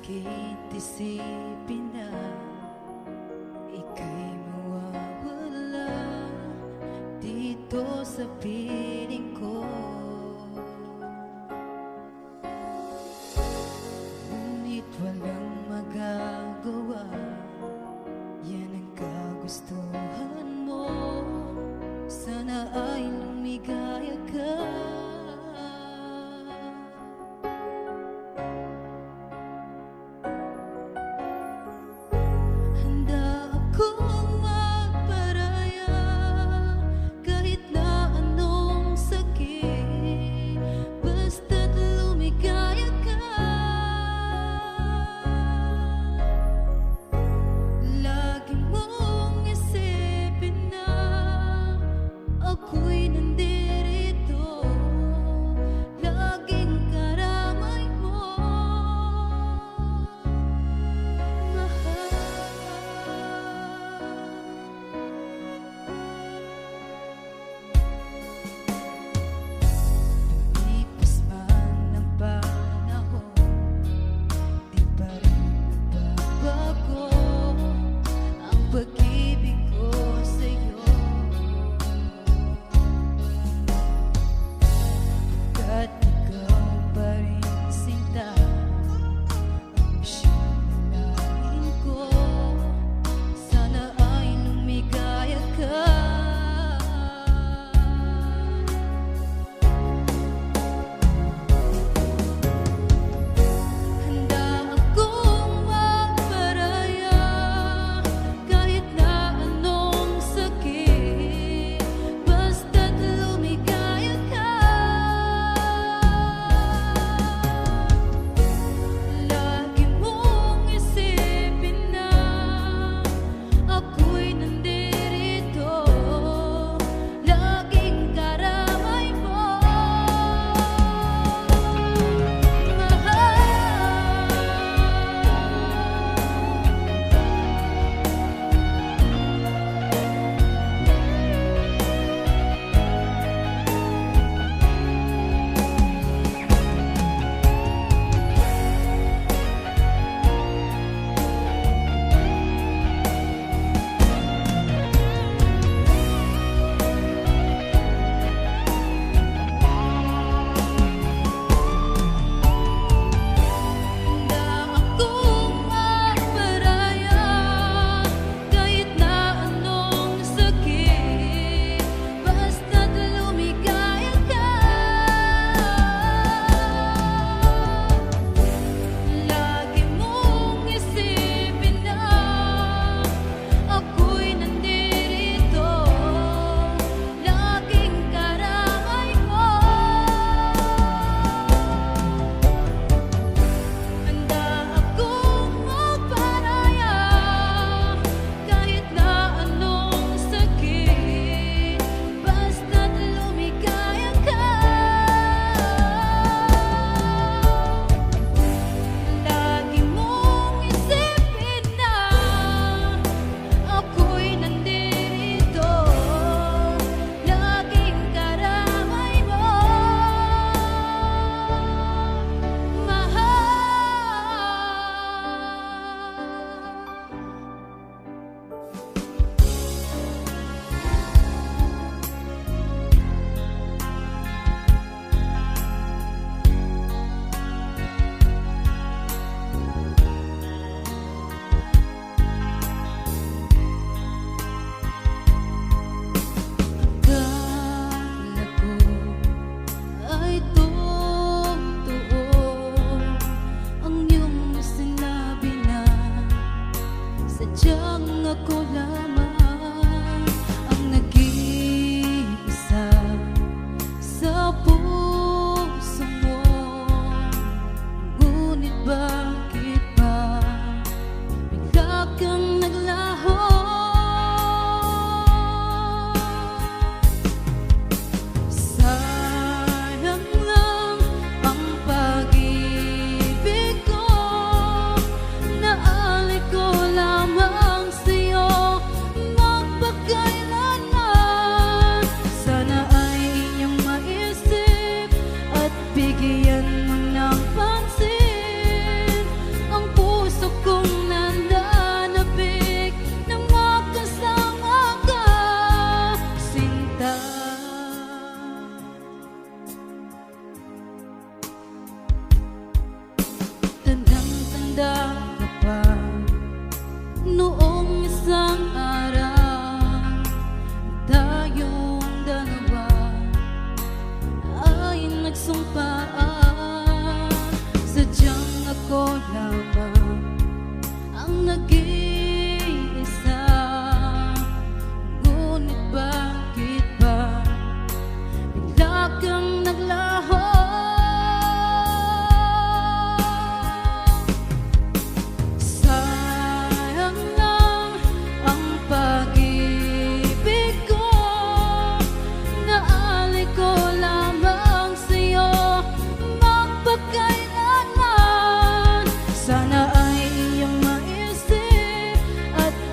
Bakit isipin na ika'y mawawala dito sa piling ko? Ngunit walang magagawa, yan ang kagustuhan mo. Sana ay lumigaya ka.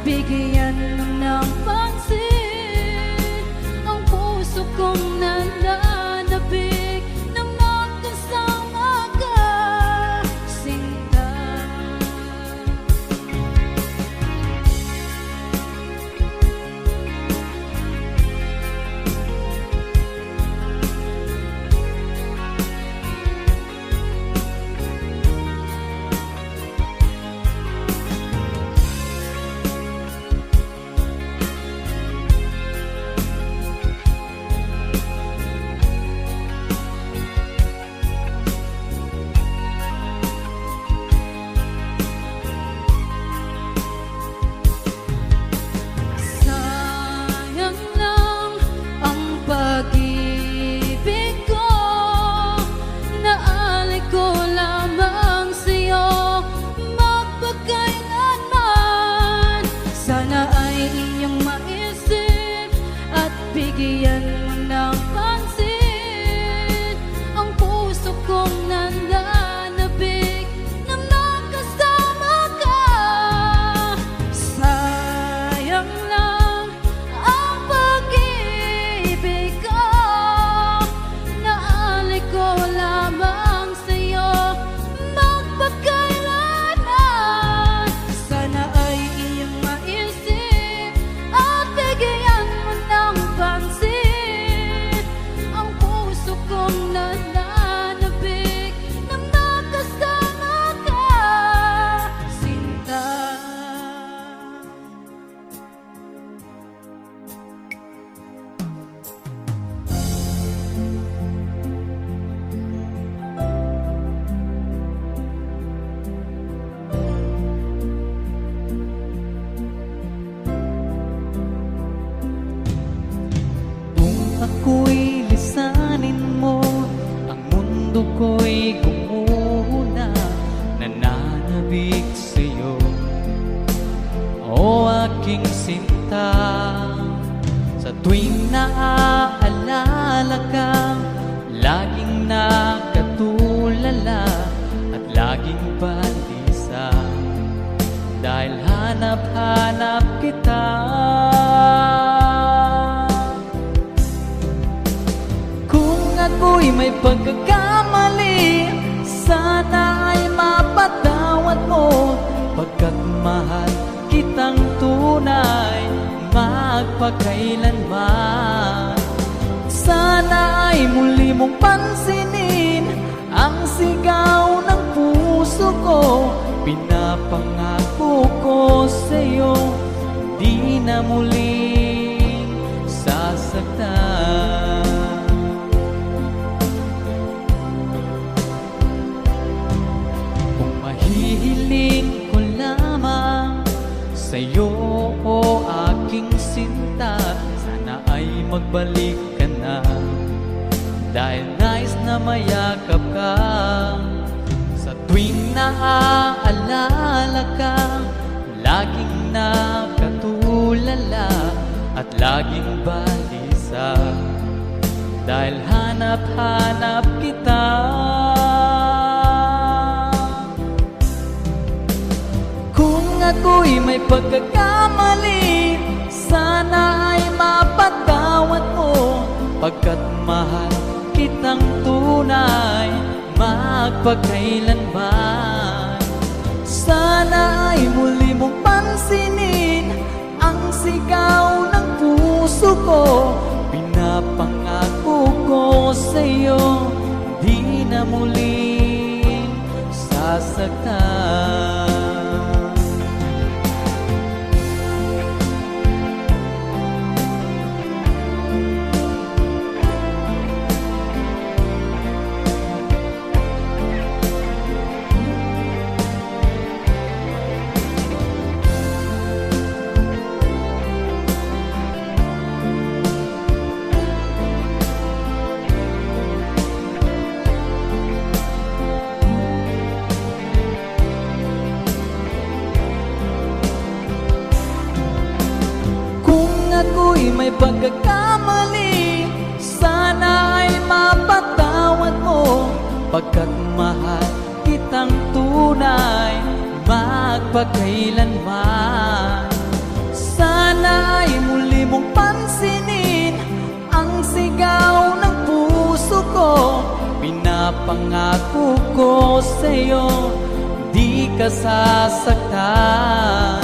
bigyan mo ng pansin ang puso kong nananabik na magkasama ka, sinta. Bigyan mo ng pansin ang puso kong nananabik na magkasama ka. Sayang lang ang pag-ibig ko, naalay ko lamang sa'yo magpakailanman. Sana ay iyong maisip at bigyan mo ng pansin ang puso kong nananabik na magkasama ka, sinta. Ako'y lisanin mo, ang mundo ko'y gumuna, nananabik sa'yo, o aking sinta. Sa tuwing naaalala ka, laging nakatulala at laging balisa, dahil hanap-hanap kita. Ako'y may pagkakamali, sana ay mapatawad mo, pagkat mahal kitang tunay magpakailanman. Sana ay muli mong pansinin ang sigaw ng puso ko, pinapangako ko sa'yo, di na muling sasaktan. Hihiling ko lamang sa'yo, o aking sinta, sana ay magbalik ka na, dahil nais na mayakap ka. Sa tuwing naaalala ka, laging nakatulala at laging balisa, dahil hanap-hanap kita. Ako'y may pagkakamali, sana ay mapatawad mo, pagkat mahal kitang tunay magpakailanman. Sana ay muli mong pansinin ang sigaw ng puso ko, pinapangako ko sa'yo, di na muling sasaktan. Ako'y may pagkakamali, sana ay mapatawad mo, pagkat mahal kitang tunay magpakailanman. Pinapangako ko sa'yo, di ka sasaktan.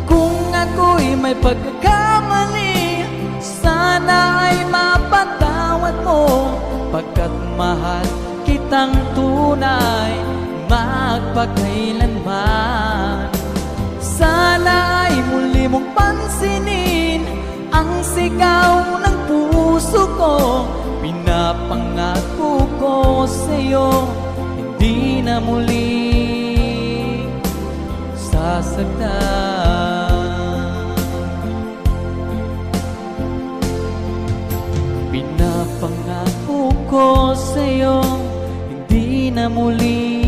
Kung ako'y may pagkakamali, sana ay mapatawad mo, pagkat mahal kitang tunay magpakailanman. Sana ay muli mong pansinin ang sigaw ng puso ko. Pinapangako ko sa'yo, hindi na muli sasaktan. Pinapangako ko sa'yo, hindi na muli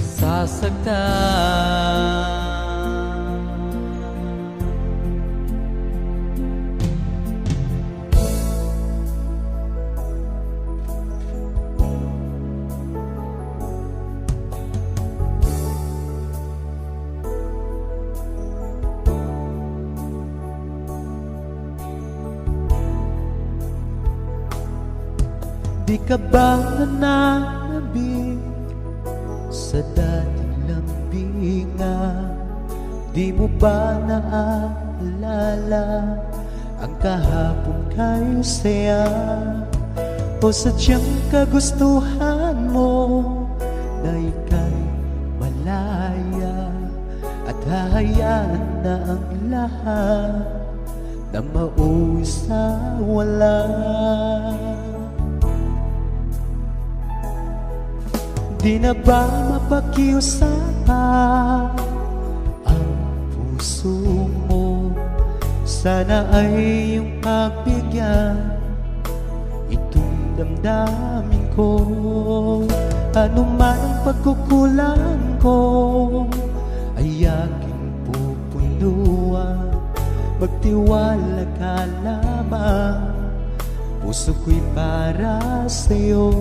sasaktan. Di ka ba nananabik sa dating lambingan? Di mo ba naaalala ang kahapon kay saya? O sadyang kagustuhan mo na ika'y malaya at hahayaan na ang lahat na mauwi sa wala? Di na ba mapakiusapan ang puso mo? Sana ay iyong pagbigyan itong damdamin ko. Ano man ang pagkukulang ko ay aking pupunuan. Magtiwala ka lamang, puso ko'y para sa'yo.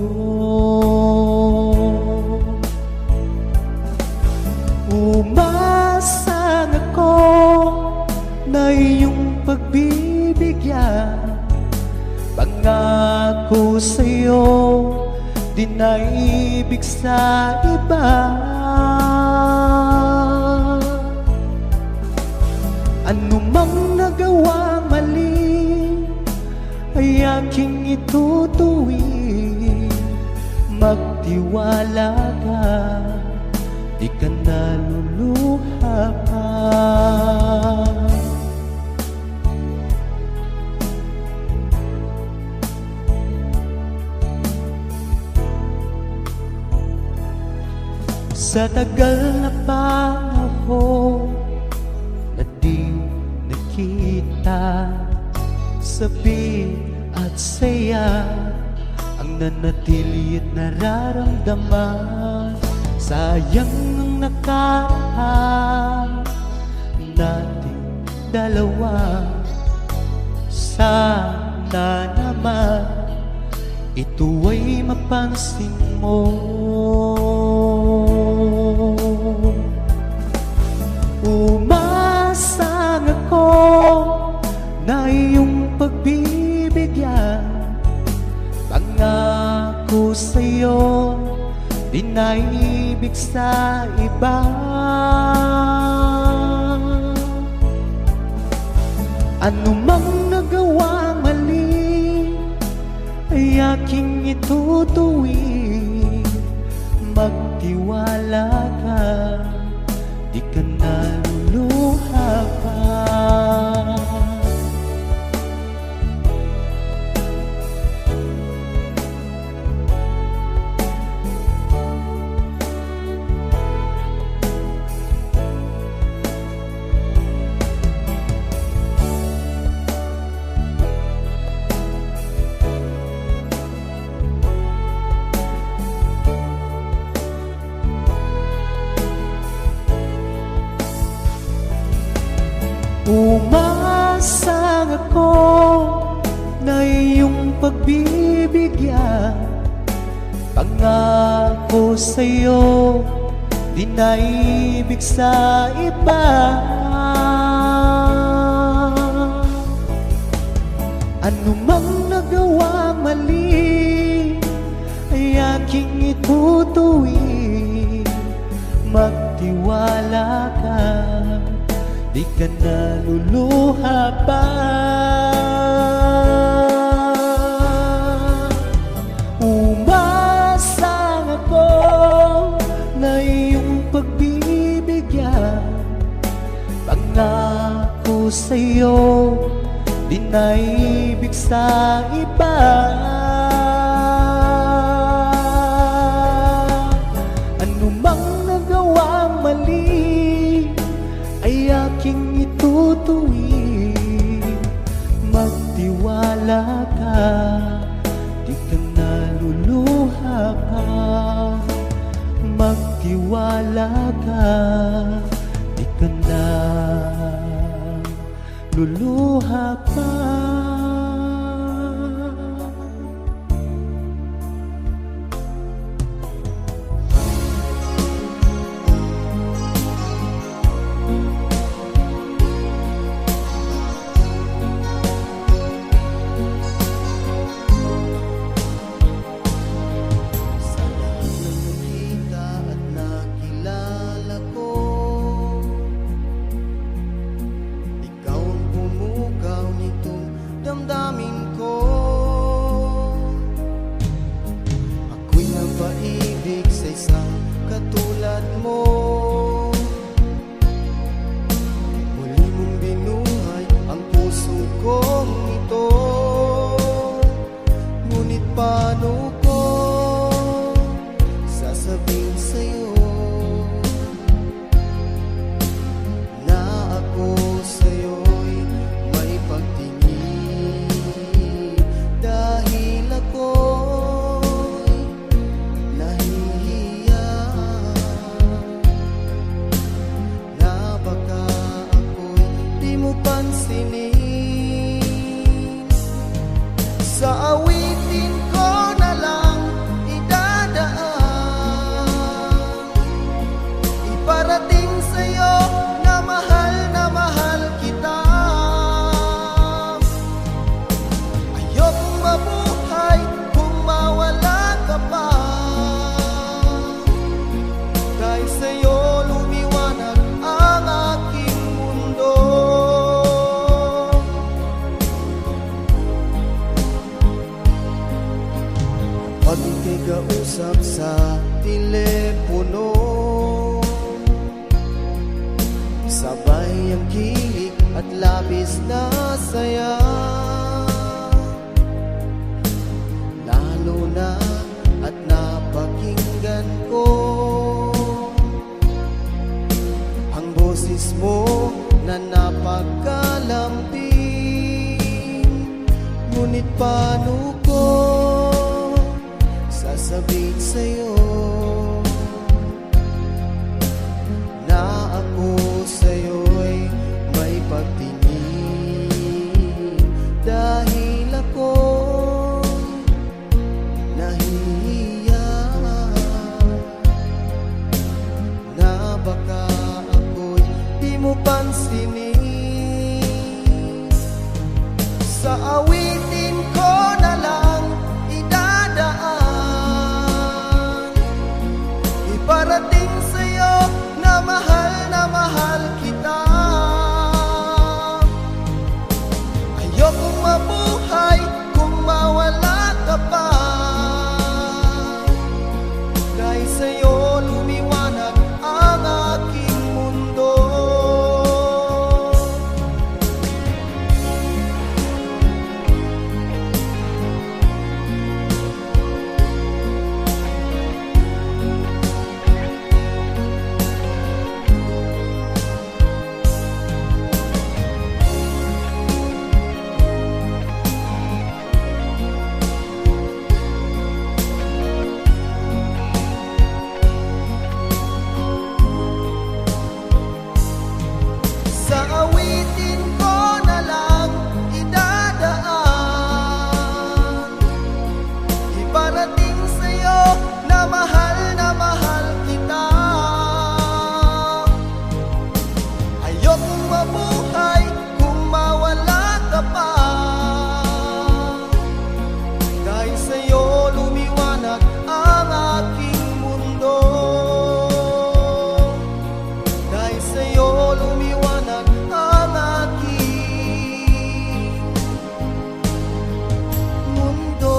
Umasang ako na iyong pagbibigyan. Pangako sa'yo, di na ibig sa iba. Ano mang nagawang mali ay aking itutuwid. Magtiwala ka, di ka naluluha pa. Sa tagal na panahon na di nakita, sabi at saya ang nanatili at nararamdaman. Sayang ang nakaraan nating dalawa. Sana naman ito ay mapansin mo. Umasang ako na iyong pagbibigyan. Pangako sa'yo, di na ibig sa iba. Ano mang nagawang mali ay aking itutuwid. Magtiwala ka, di ka naluluha pa. Umasang ako na iyong pagbibigyan. Pangako sa'yo, di na ibig sa iba. Anumang nagawang mali ay aking itutuwid. Magtiwala ka, di ka naluluha pa. Umasang ako na iyong pagbibigyan. Pangako sa'yo, di na ibig sa iba. Anumang nagawang mali ay aking itutuwid. Magtiwala ka, di ka naluluha pa. Magtiwala ka, di ka naluluha pa. Sa awitin ko na lang idadaan, iparating sa'yo na mahal kita. Ayokong mabuhay kung mawala ka pa. Dahil sa'yo lumiwanag ang aking mundo. Pag ika'y kausap sa telepono, sabay ang kilig at labis na saya. Lalo na at napakinggan ko ang boses mo na napagkalambing. Ngunit paano ko sasabihin sa'yo na ako sa'yo'y may pagtingin? Dahil ako nahihiya na baka ako'y di mo pansinin. Sa awitin ko na lang idadaan, iparating sa'yo na mahal kita. Ayokong mabuhay kung mawala ka pa. Dahil sa'yo lumiwanag ang aking mundo. sa'yo lumiwanag ang aking mundo.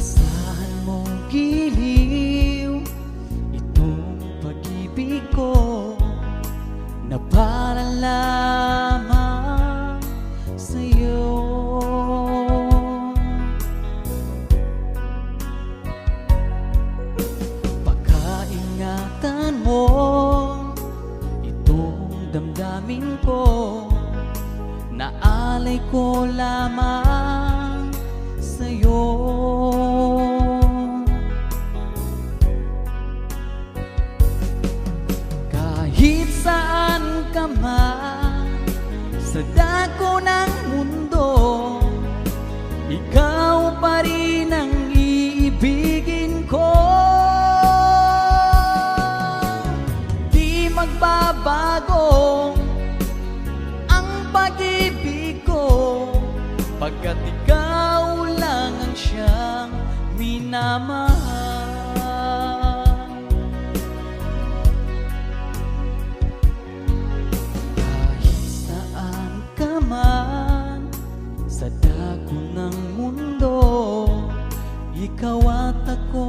Asahan mo giliw itong pag-ibig ko na para lamang sa'yo. Pagkaingatan mo itong damdamin ko, naalay ko lamang sa'yo. Kahit saan ka man sa dako ng mundo, ikaw pa rin ang iibigin ko. Di magbabago ang pag-ibig ko, pagkat ikaw lang ang siyang minamahal. Kahit saan ka man sa dako ng mundo, ikaw at ako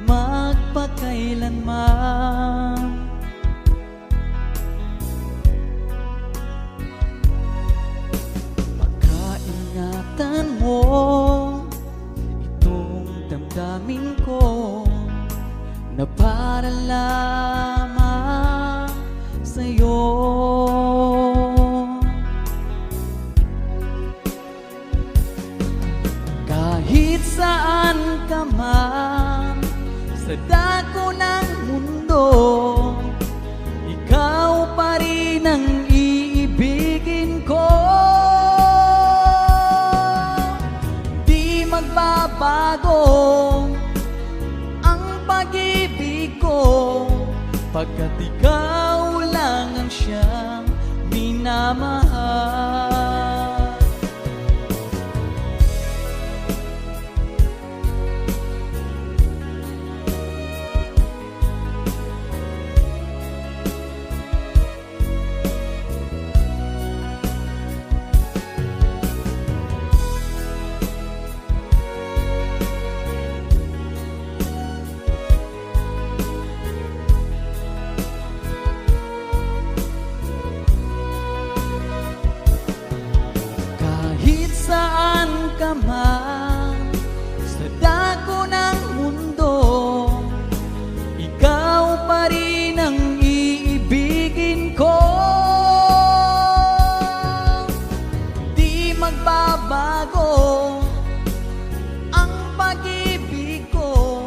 magpakailanman. Pagkaingatan mo itong damdamin ko na para lamang sa'yo. Kahit saan ka man sa dako ng mundo, ikaw pa rin ang iibigin ko. Di magbabago ang pag-ibig ko, pagkat ikaw lang ang siyang minamahal. Kahit saan ka man sa dako ng mundo, ikaw pa rin ang iibigin ko. Di magbabago ang pag-ibig ko,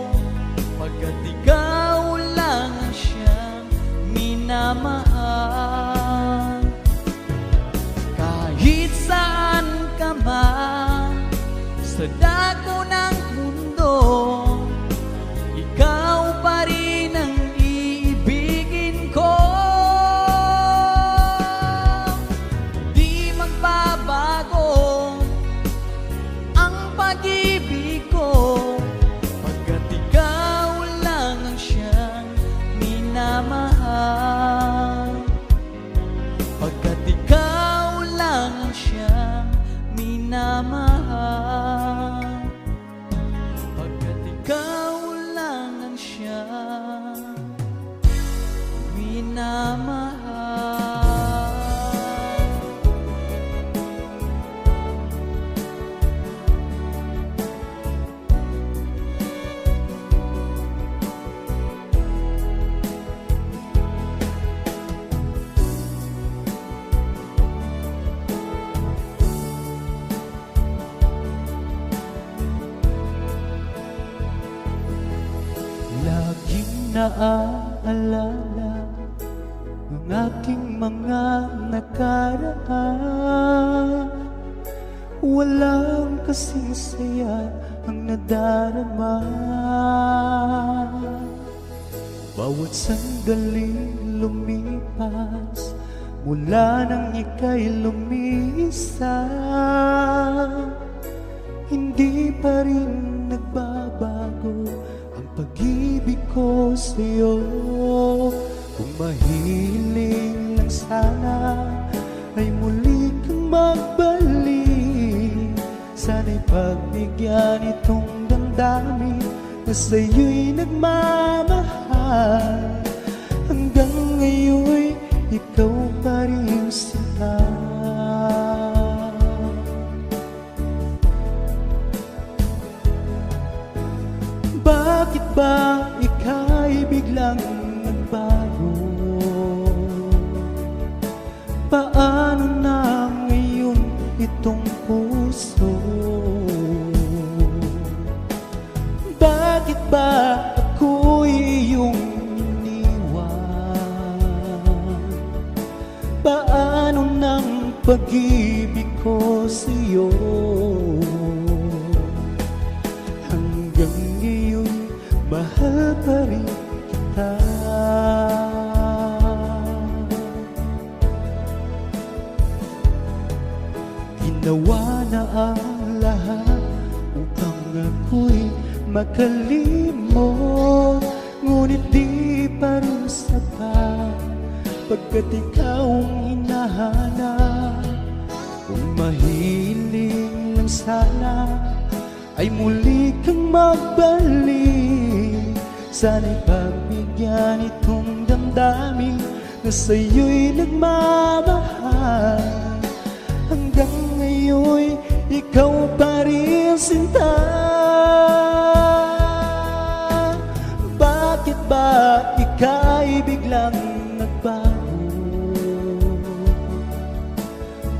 pagkat ikaw lang ang siyang minamahal. Kahit saan ka man sa dako ng mundo, ikaw pa rin ang iibigin ko. Di magbabago ang pag-ibig ko, pagkat ikaw lang ang siyang minamahal. Pagkat ikaw lang ang siyang minamahal. Pagkat ikaw lang ang siyang minamahal. Laging naaalala ang aking mga nakaraan, walang kasing saya ang nadarama. Bawat sandali lumipas mula nang ika'y lumisa, hindi pa rin nagbabago ang pag-ibig ko sa'yo. Kung mahiling lang sana ay muli kang magbalik, sana'y pagbigyan itong damdamin na sa'yo'y nagmamahal. Hanggang ngayon'y ikaw pa rin sinta. Bakit ba ika'y biglang nagbago? Paano na ngayon itong puso? Bakit ba ako'y iyong iniwan? Paano ng pag-ibig ko sa'yo? Hanggang ngayon, mahal pa rin kita. Ginawa na ang lahat upang ako'y makalimot, ngunit di pa rin sapat pagkat ikaw ang hinahanap. Kung mahiling lang sana ay muli kang magbalik, sana'y pagbigyan itong damdamin na sa'yo'y nagmamahal. Hanggang ngayon'y ikaw pa rin sinta. Bakit ba ika'y biglang nagbago?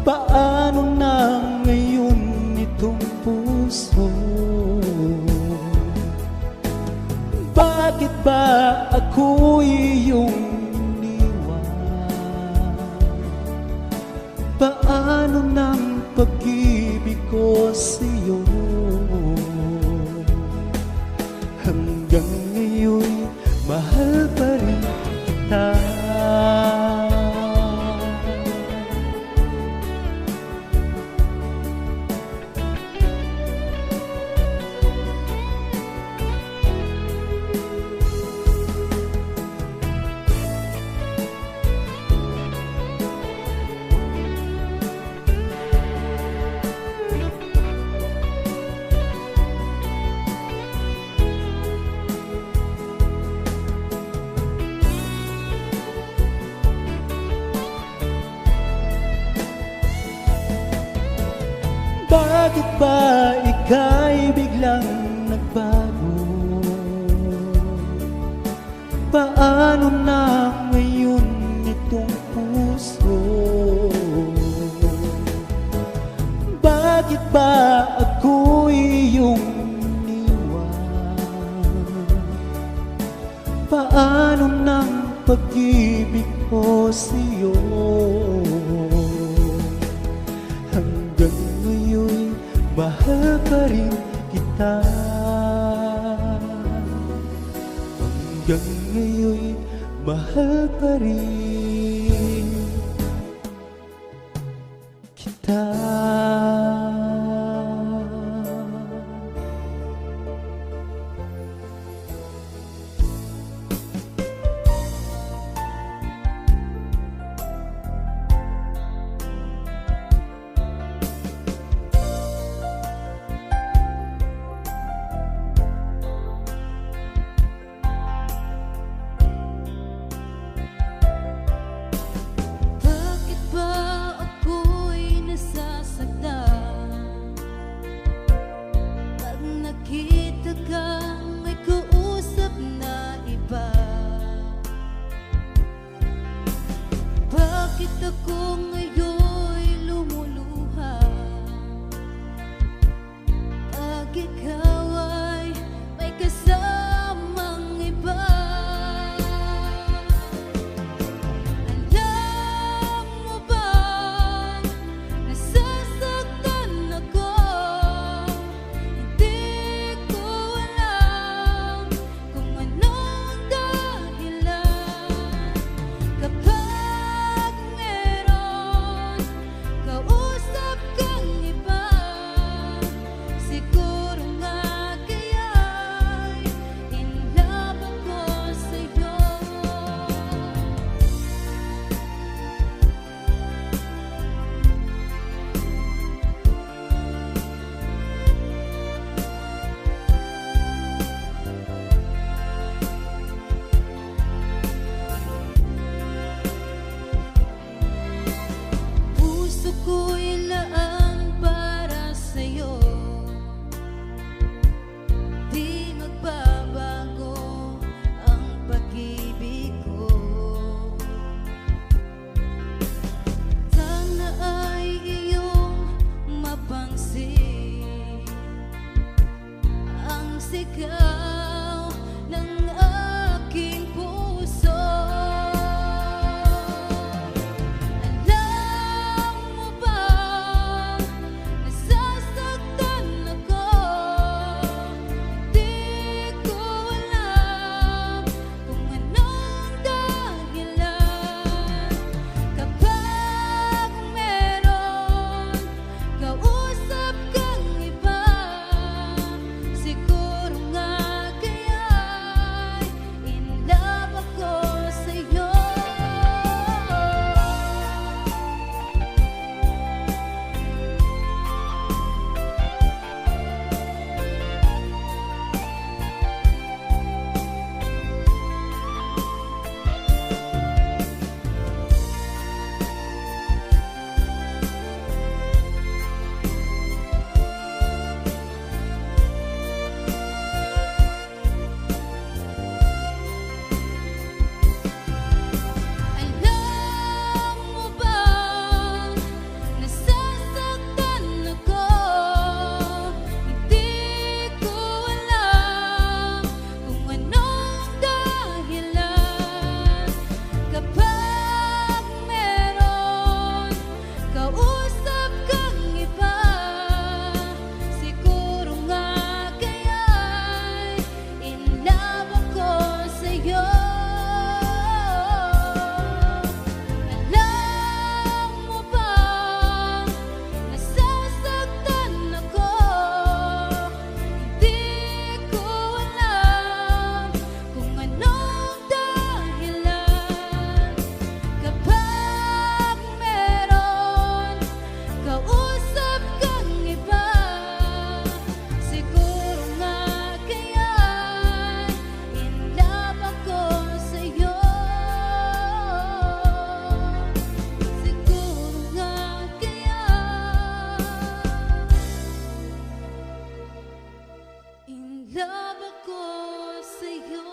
Paano na ngayon itong puso? Bakit ba ako'y iyong iniwan? Paano ng pag-ibig ko sa'yo? Hanggang ngayon, mahal pa rin kita. Bakit ba ika'y biglang nagbago? Paano na ngayon itong puso? Bakit ba ako'y iyong iniwan? Paano ng pag-ibig ko sa'yo? Hanggang ngayon, mahal pa rin kita. Hanggang ngayon, mahal pa rin kita. Bakit ba ako'y nasasaktan pag nakita kang may kausap na iba? Bakit ako ngayon'y lumuluha pag ikaw ay may kasamang iba? Alam mo ba, nasasaktan ako sigaw ng aking puso. Alam mo ba, nasasaktan ako. Di ko alam kung anong dahilan. Kapag meron kausap kang iba, siguro nga kaya'y in love ako sa'yo. Alam mo ba, nasasaktan ako. Hindi ko alam kung anong dahilan. Kapag meron kausap kang iba, siguro nga kaya'y in love ako sa'yo. Alam mo ba, nasasaktan ako. Hindi ko alam kung anong dahilan. Kapag meron kausap kang iba, siguro nga kaya'y in love ako sa'yo. Siguro nga kaya'y in love ako sa'yo.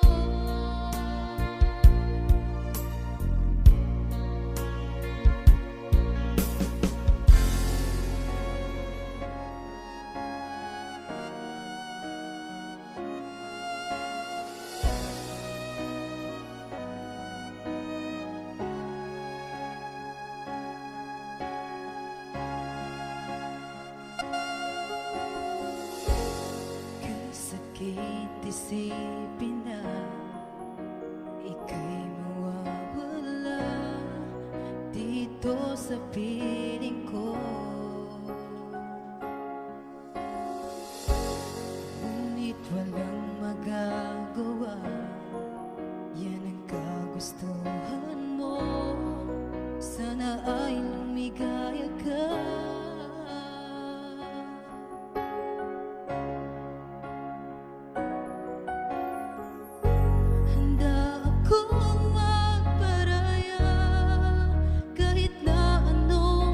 Kasakit isipin na ika'y mawawala dito sa piling ko. Ngunit walang magagawa, yan ang kagustuhan mo. Sana ay lumigaya ka. Handa akong magparaya kahit na anong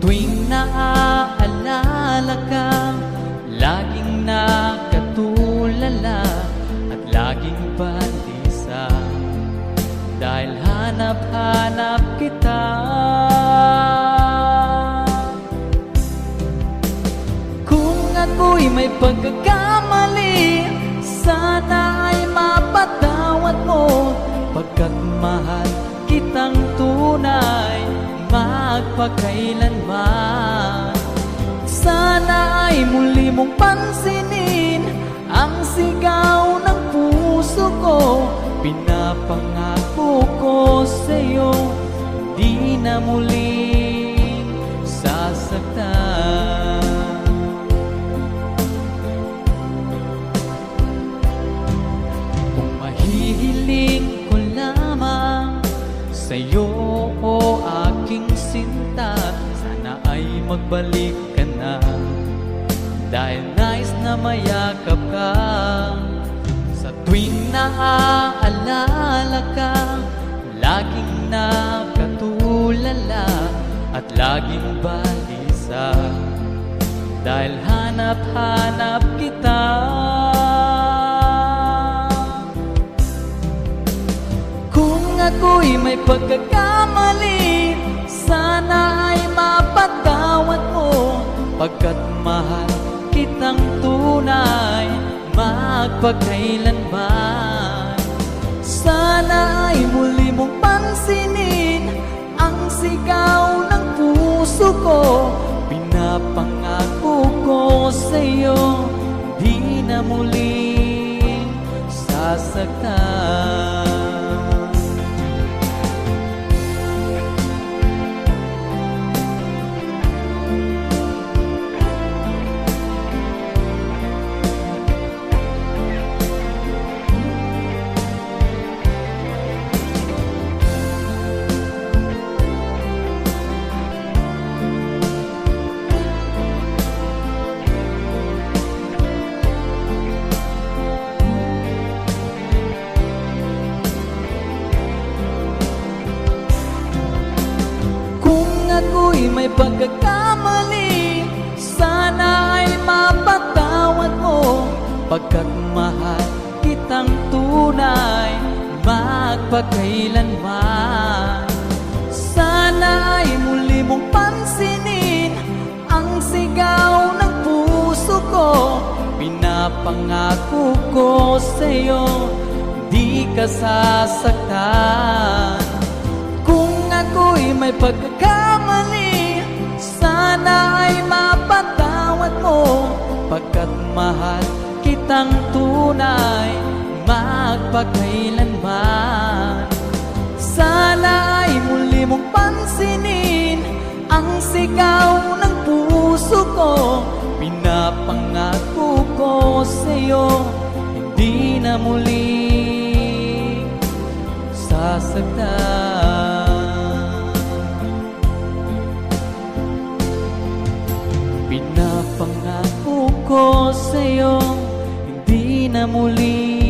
tuwing naaalala ka, laging nakatulala at laging balisa, dahil hanap-hanap kita. Kung ako'y may pagkakamali, sana ay mapatawad mo, pagkat mahal kitang tunay magpakailanman. Sana ay muli mong pansinin ang sigaw ng puso ko. Pinapangako ko sa'yo, di na muling sasaktan. Kung mahihiling ko lamang sa'yo, o aking sinta, sana ay magbalik ka na, dahil nais na mayakap ka. Sa tuwing naaalala ka, laging nakatulala at laging balisa, dahil hanap-hanap kita. Kung ako'y may pagkakamali, sana ay mapatawad mo, pagkat mahal kitang tunay magpakailanman. Sana ay muli mong pansinin ang sigaw ng puso ko. Pinapangako ko sa'yo, di na muling sasaktan. Ako'y may pagkakamali, sana ay mapatawad mo, pagkat mahal kitang tunay magpakailanman. Sana ay muli mong pansinin ang sigaw ng puso ko. Pinapangako ko sa'yo, di ka sasaktan. Kung ako'y may pagkakamali, sana ay mapatawad mo, pagkat mahal kitang tunay magpakailanman. Sana ay muli mong pansinin ang sigaw ng puso ko. Pinapangako ko sa'yo, hindi na muli sasaktan. Pinapangako ko sa'yo, hindi na muli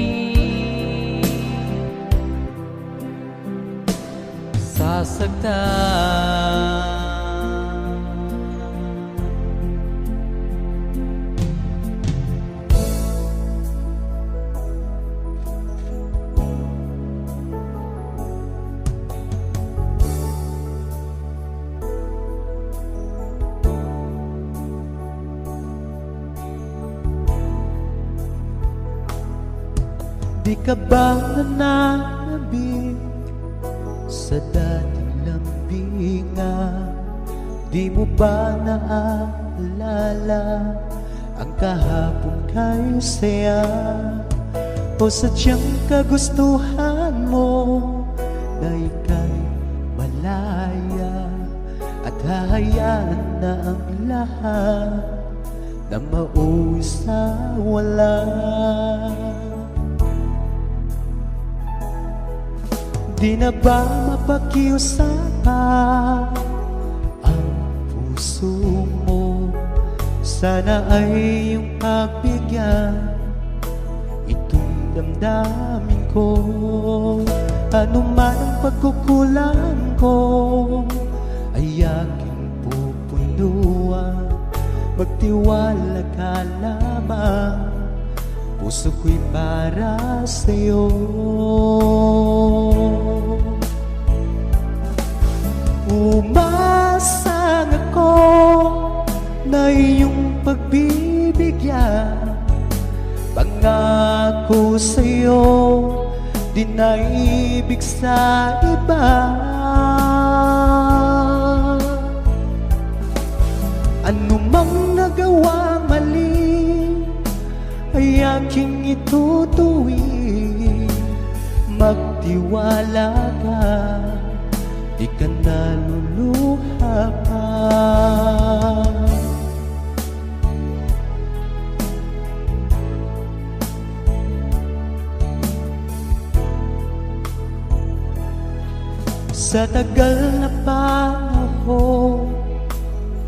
sasaktan. Di ka ba nananabik sa dating lambingan? Di mo ba naaalala ang kahapon kay saya? O sadyang kagustuhan mo na ika'y malaya, at hahayaan na ang lahat na mauwi sa wala? Di na ba mapakiusapan ang puso mo? Sana ay iyong pagbigyan itong damdamin ko. Ano man ang pagkukulang ko ay aking pupunan. binuwa, magtiwala ka lamang, puso ko'y para sa'yo. Umasang ako na iyong pagbibigyan, pangako sa'yo, di na ibig sa iba. Ano mang nagawang mali ay aking itutuwid. Magtiwala ka, di ka naluluha pa. Sa tagal na panahon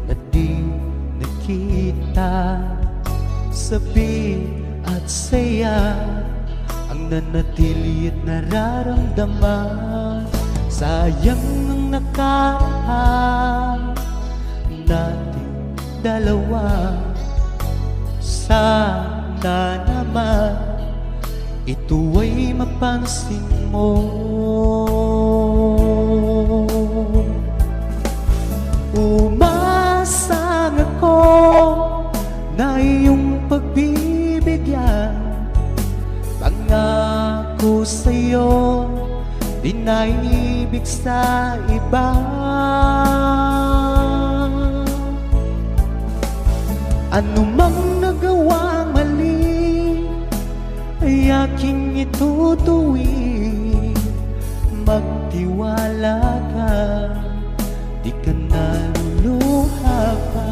na di nakita, sabi at saya ang nanatili at nararamdaman. Sayang ang nakaraan nating dalawa. Sana naman ito ay mapansin mo. Umasang ako na iyong pagbibigyan, pangako sa'yo, di na ibig sa iba. Ano mang nagawang mali ay aking itutuwid. Magtiwala ka, di ka naluluha pa.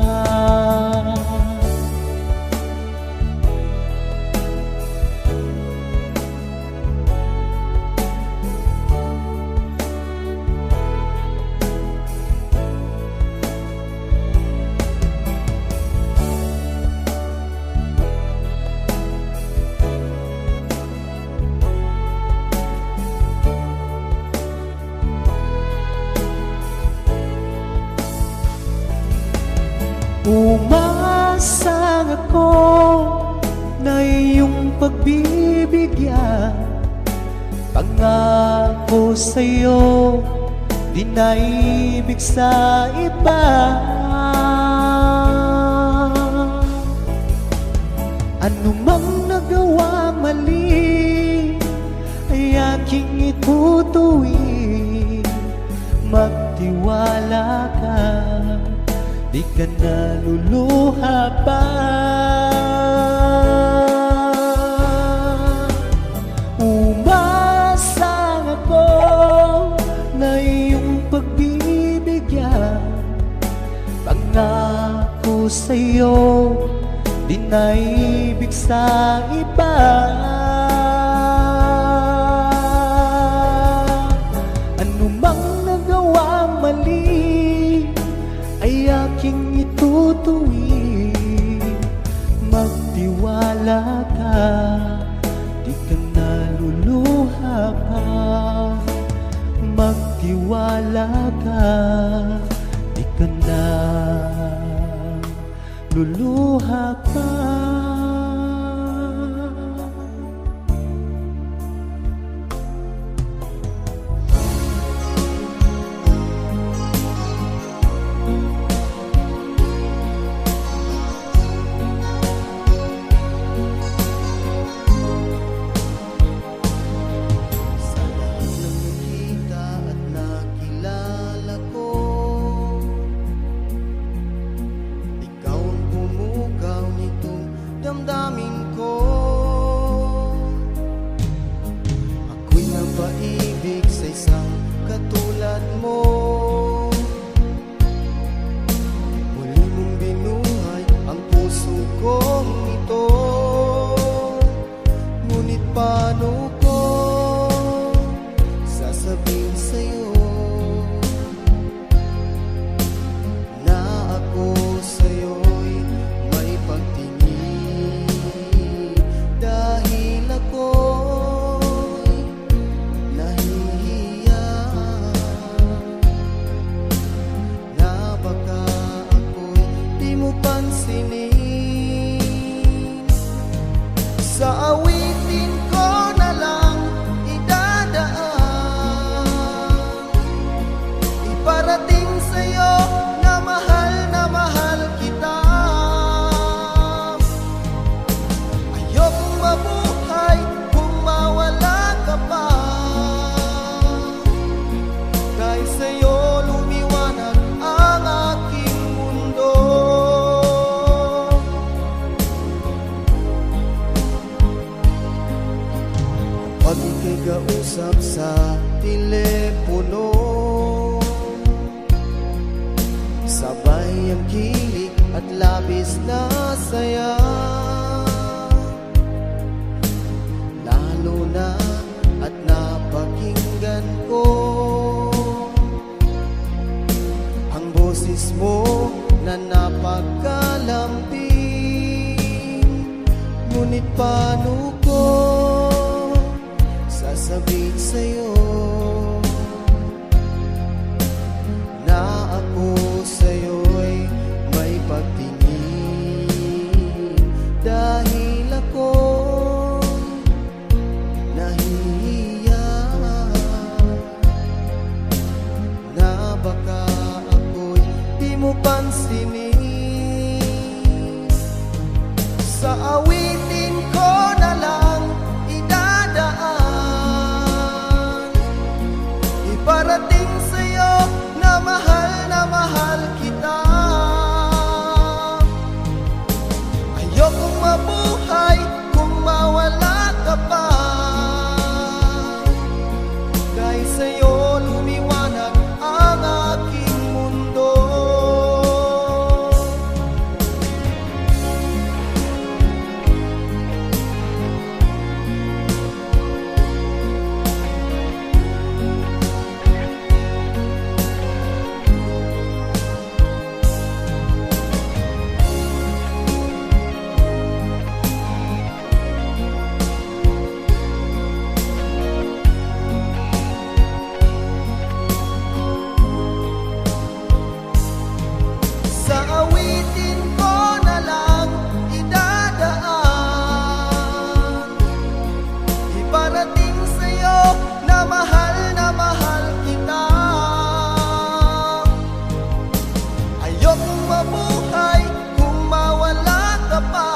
Umasang ako na iyong pagbibigyan, pangako sa'yo, di na ibig sa iba. Ano mang nagawang mali ay aking itutuwid. Magtiwala ka, di ka naluluha pa. Umasang ako na iyong pagbibigyan, pangako sa'yo, di na ibig sa iba. Ano mang nagawang mali ay aking itutuwid. Magtiwala ka, di ka naluluha pa. Magtiwala ka, di ka naluluha pa. Na baka ako'y pag ika'y kausap sa telepono, sabay ang kilig at labis na saya. Lalo na at napakinggan ko ang boses mo na napagkalambing. Ngunit paano ko sasabihin sa'yo na ako sa'yo'y may pagtingin, dahil ako nahihiya na baka ako'y di mo pansinin. Sa awitin ko na lang idadaan, iparating sa'yo na mahal kita. Ayokong mabuhay kung mawala ka pa, dahil sa'yo lumiwanag ang aking mundo. Sa awitin ko na lang idadaan, iparating sa'yo na mahal kita. Ayokong mabuhay kung mawala ka pa,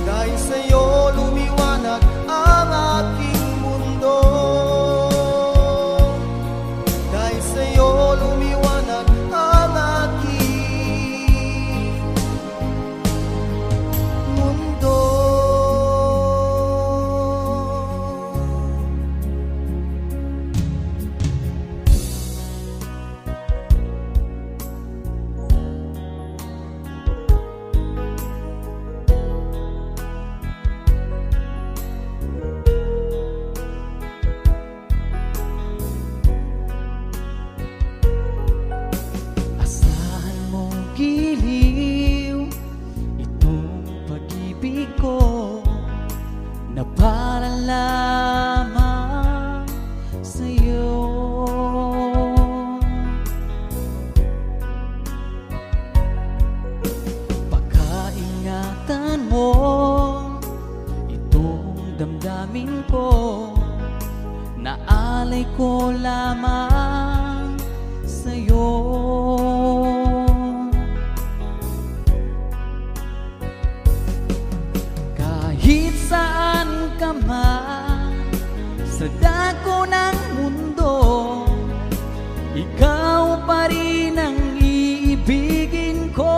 dahil sa'yo lumiwanag ang aking mundo. Dahil sa'yo lumiwanag ang aking mundo. Asahan mo giliw itong pag-ibig ko na para lamang sa'yo. Pagkaingatan mo itong damdamin ko, naalay ko lamang sa'yo. Kahit saan ka man sa dako ng mundo, ikaw pa rin ang iibigin ko.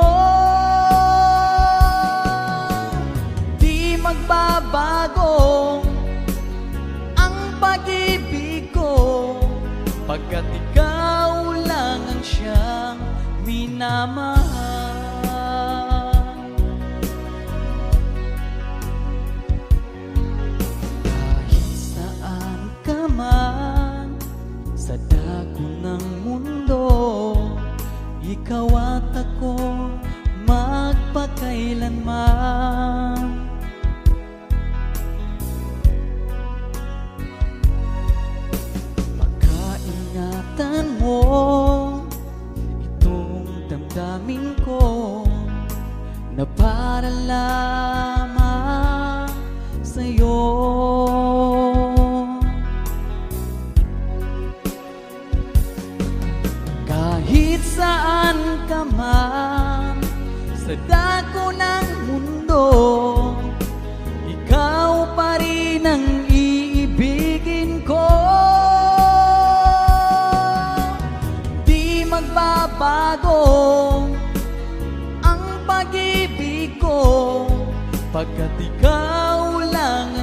Di magbabago ang pag-ibig ko, pagkat ikaw lang ang siyang minamahal. Kahit saan ka man sa dako ng mundo, ikaw at ako magpakailanman. Pagkaingatan mo itong damdamin ko,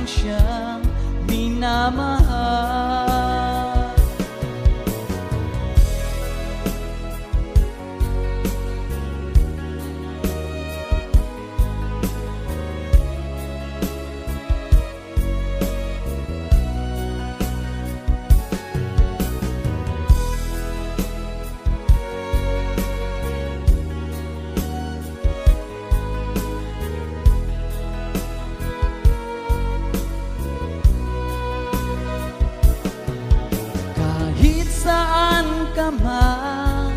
ang siyang minamahal. Kahit saan ka man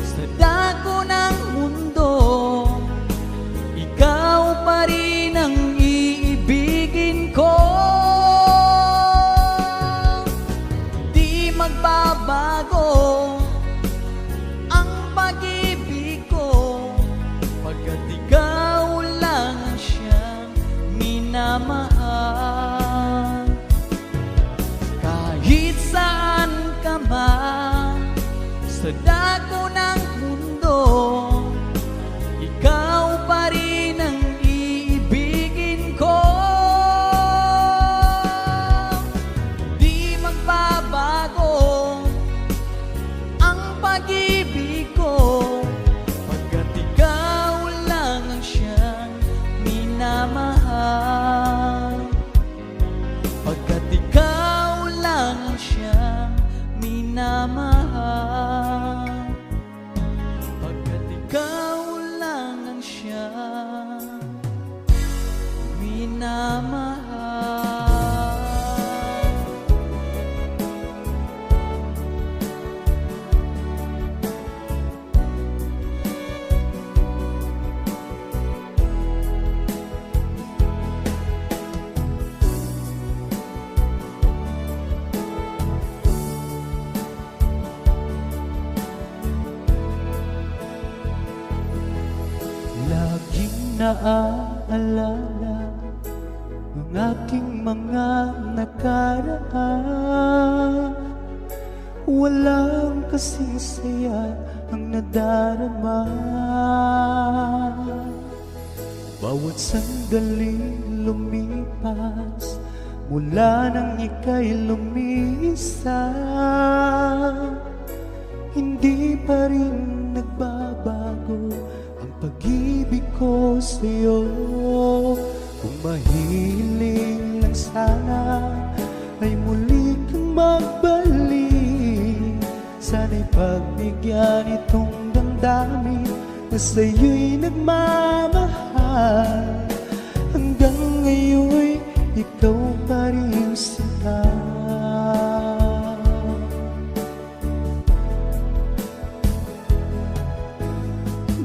sa dako ng mundo, ikaw pa rin ang iibigin ko. Di magbabago ang pag-ibig ko, pagkat ikaw lang ang siyang minamahal. Kahit saan ka man sa dako ng mundo, ikaw pa rin ang iibigin ko. Di magbabago ang pag-ibig ko, pagkat ikaw lang ang siyang minamahal. Pagkat ikaw lang ang siyang minamahal. Pagkat ikaw lang ang siyang minamahal. Laging naaalala ang aking mga nakaraan. Walang kasing saya ang nadarama. Bawat sandali lumipas mula nang ika'y lumisa, hindi pa rin nagbabago ang pag-ibig ko sa'yo. Kung mahiling lang sana ay muli kang magbalik, sana'y pagbigyan itong damdamin na sa'yo'y nagmamahal. Hanggang ngayon'y ikaw pa rin sinta.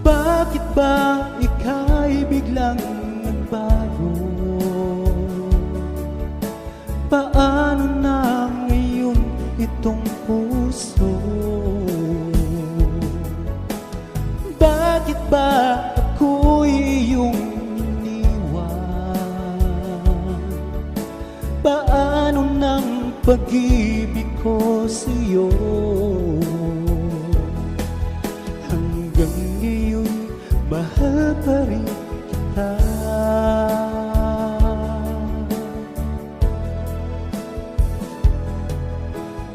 Bakit ba ika'y biglang nagbago? Paano na ngayon itong puso? Bakit ba ako'y iyong iniwan? Paano ng pag-ibig ko sa'yo? Hanggang ngayon mahal pa rin kita.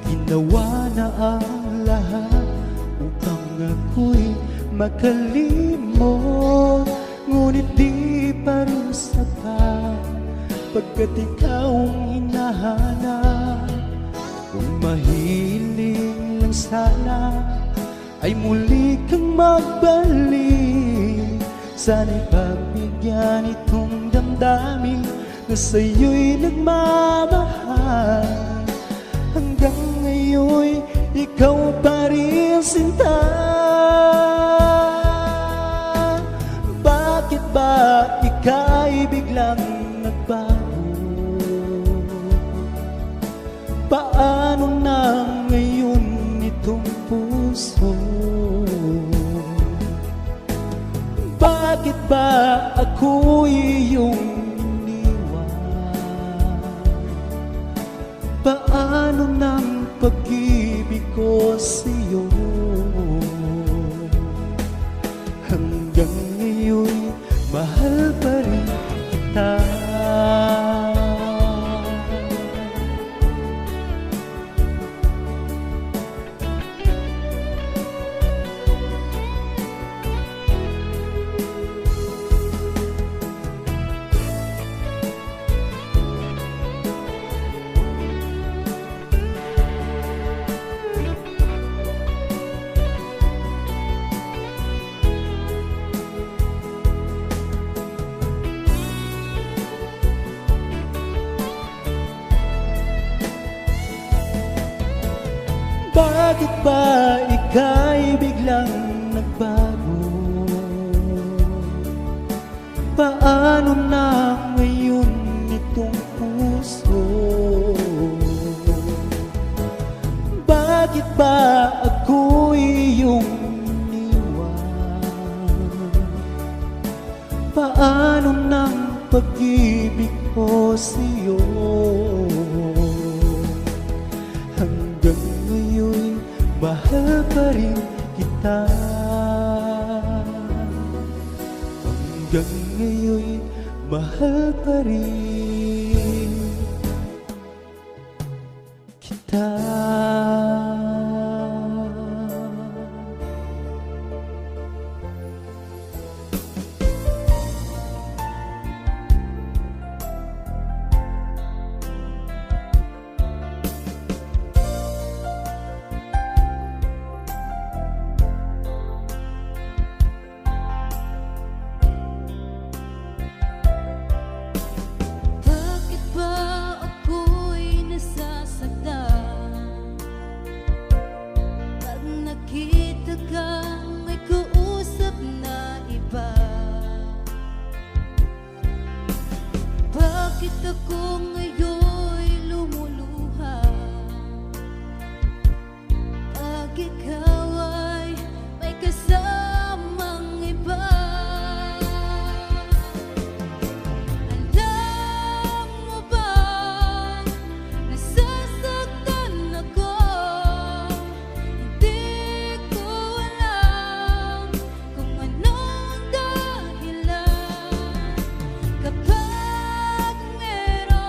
Ginawa na ang lahat upang ako'y makalimot, ngunit di pa rin sapat, pagkat ikaw ang hinahanap. Kung mahiling lang sana ay muli kang magbalik, sana'y pagbigyan itong damdamin na sa'yo'y nagmamahal. Hanggang ngayon'y ikaw pa rin sinta. Bakit ba ika'y biglang nagbago? Paano na ngayon itong puso? Bakit ba ako'y iyong iniwan? Paano ng pag-ibig ko sa'yo? Hanggang ngayon mahal pa rin kita. Bakit ba ika'y biglang nagbago? Paano na ngayon itong puso? Bakit ba ako'y iyong iniwan? Paano ng pag-ibig ko sa'yo? Hanggang ngayon, mahal pa rin kita. Hanggang ngayon, mahal pa rin kita. Bakit ba ako'y nasasaktan pag nakita kang may kausap na iba? Bakit ako ngayon'y lumuluha pag ikaw ay may kasamang iba? Alam mo ba, nasasaktan ako, hindi ko alam kung anong dahilan. Kapag meron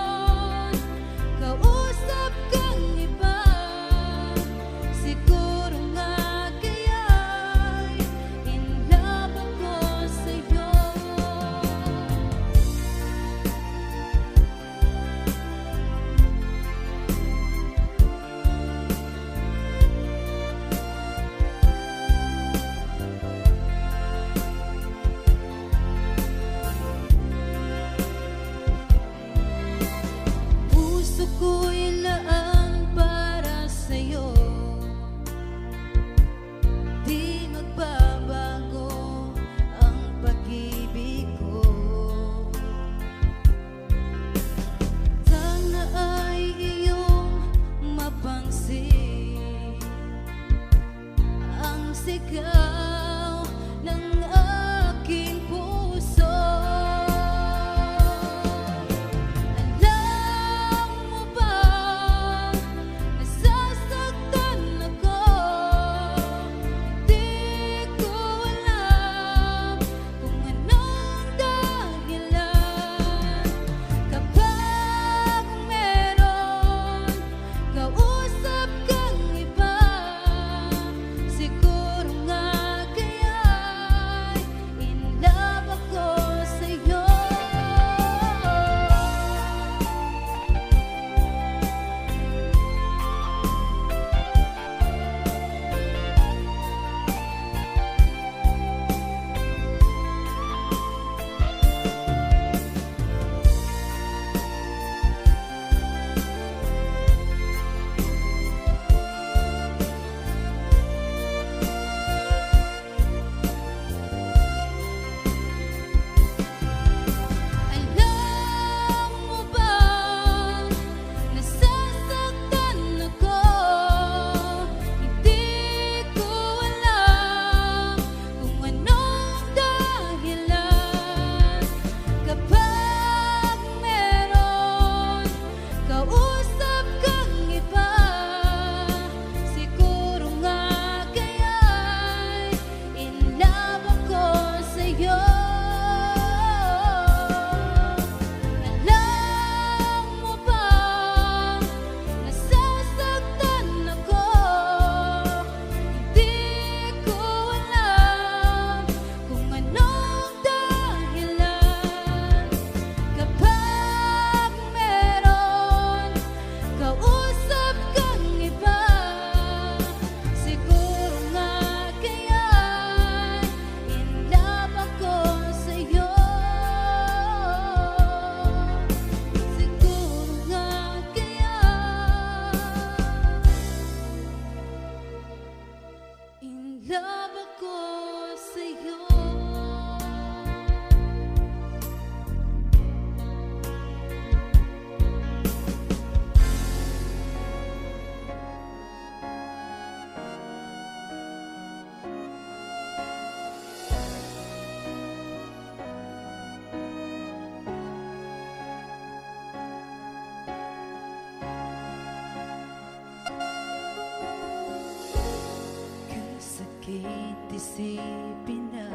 Bakit isipin na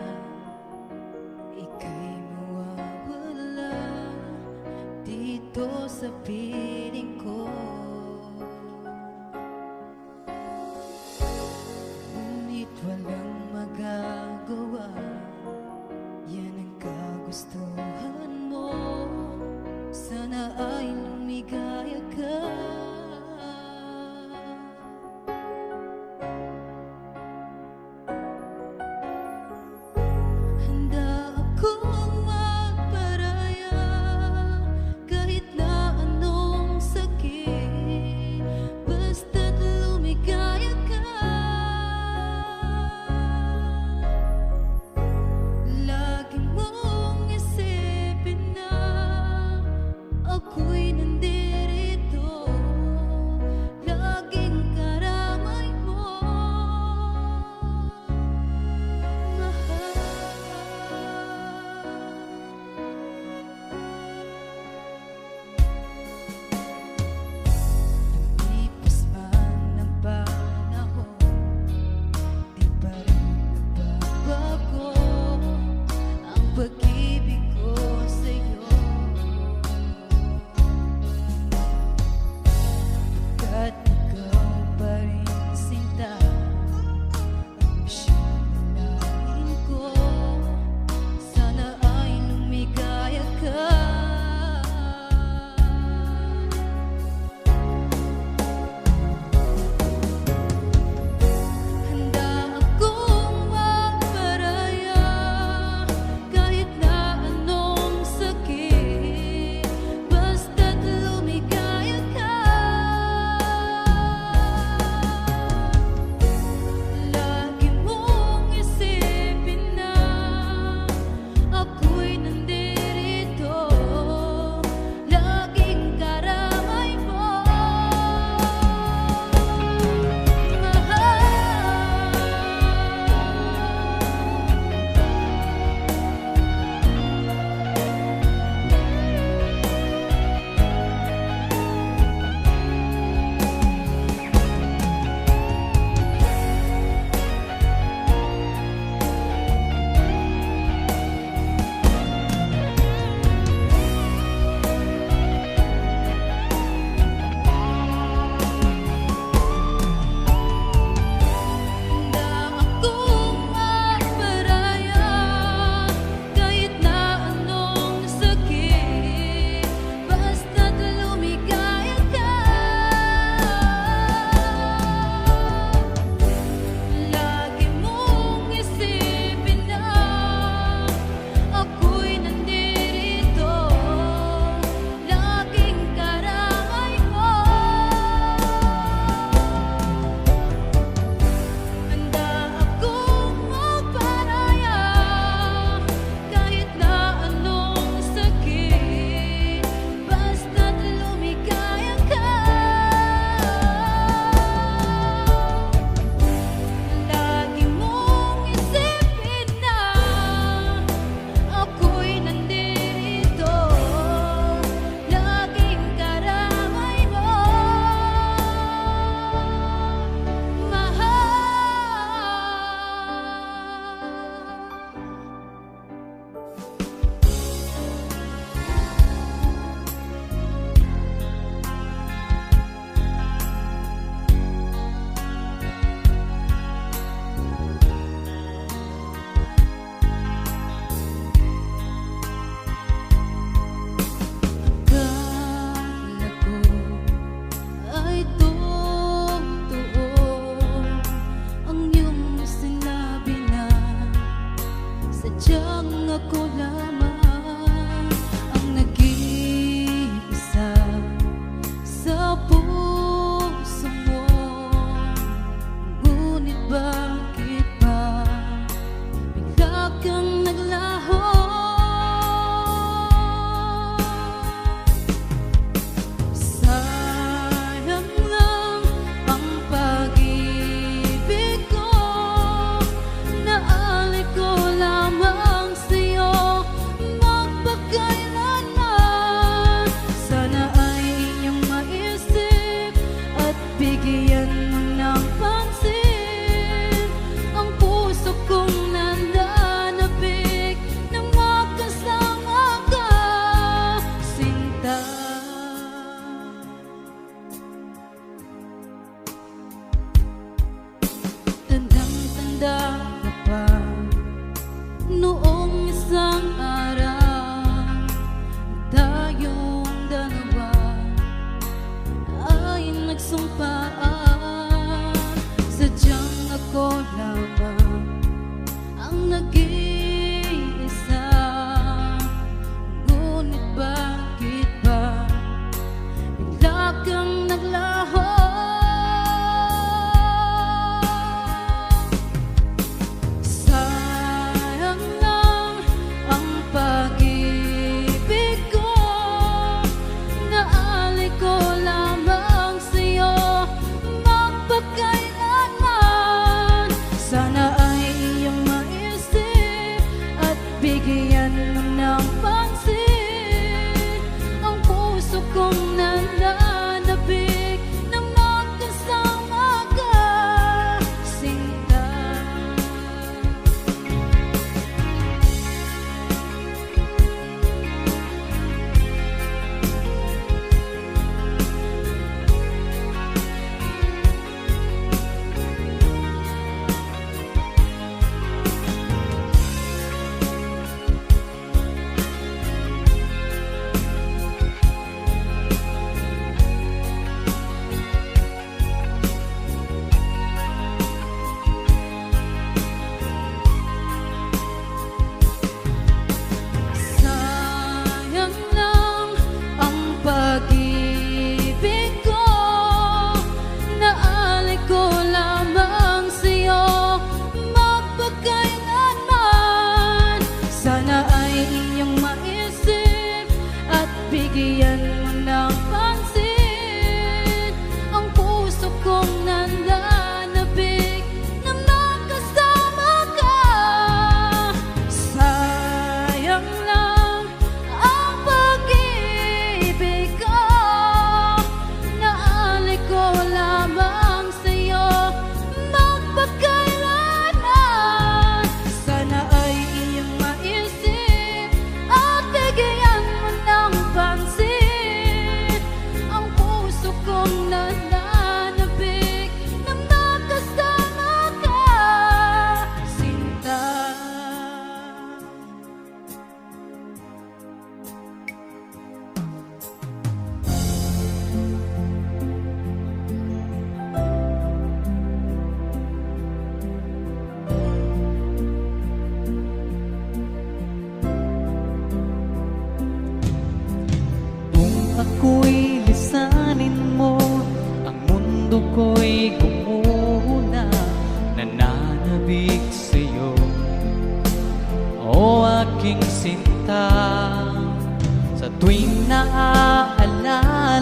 ika'y mawawala dito sa piling ko? Ngunit walang magagawa, yan ang kagustuhan mo. Sana ay lumigaya ka. Handa akong magparaya kahit na anong sakit, basta't lumigaya ka. Lagi mong isipin na ako'y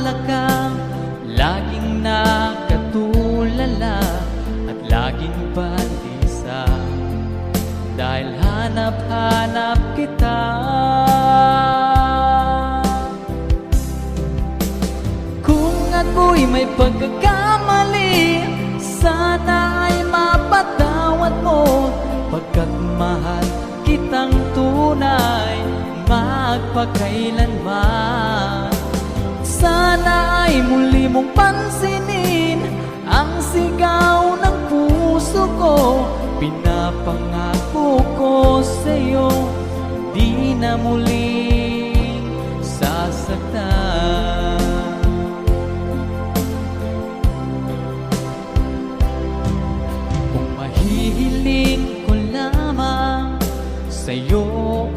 Nag-aalala ka, laging nakatulala at laging balisa, dahil hanap-hanap kita. Kung ako'y may pagkakamali, sana ay mapatawad mo, pagkat mahal kitang tunay magpakailanman. Sana ay muli mong pansinin ang sigaw ng puso ko. Pinapangako ko sa'yo, di na muling sasaktan. Kung mahihiling ko lamang sa'yo,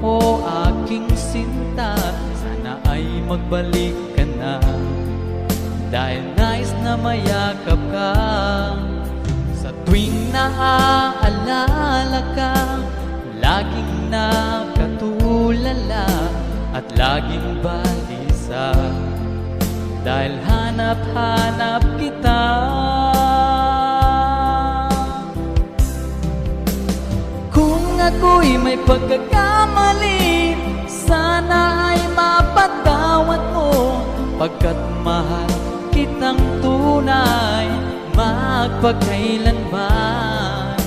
o aking sinta, sana ay magbalik ka na, dahil nais na mayakap ka. Sa tuwing naaalala ka, laging nakatulala at laging balisa, dahil hanap-hanap kita. Kung ako'y may pagkakamali, sana ay mapatawad mo, pagkat mahal kitang tunay magpakailanman.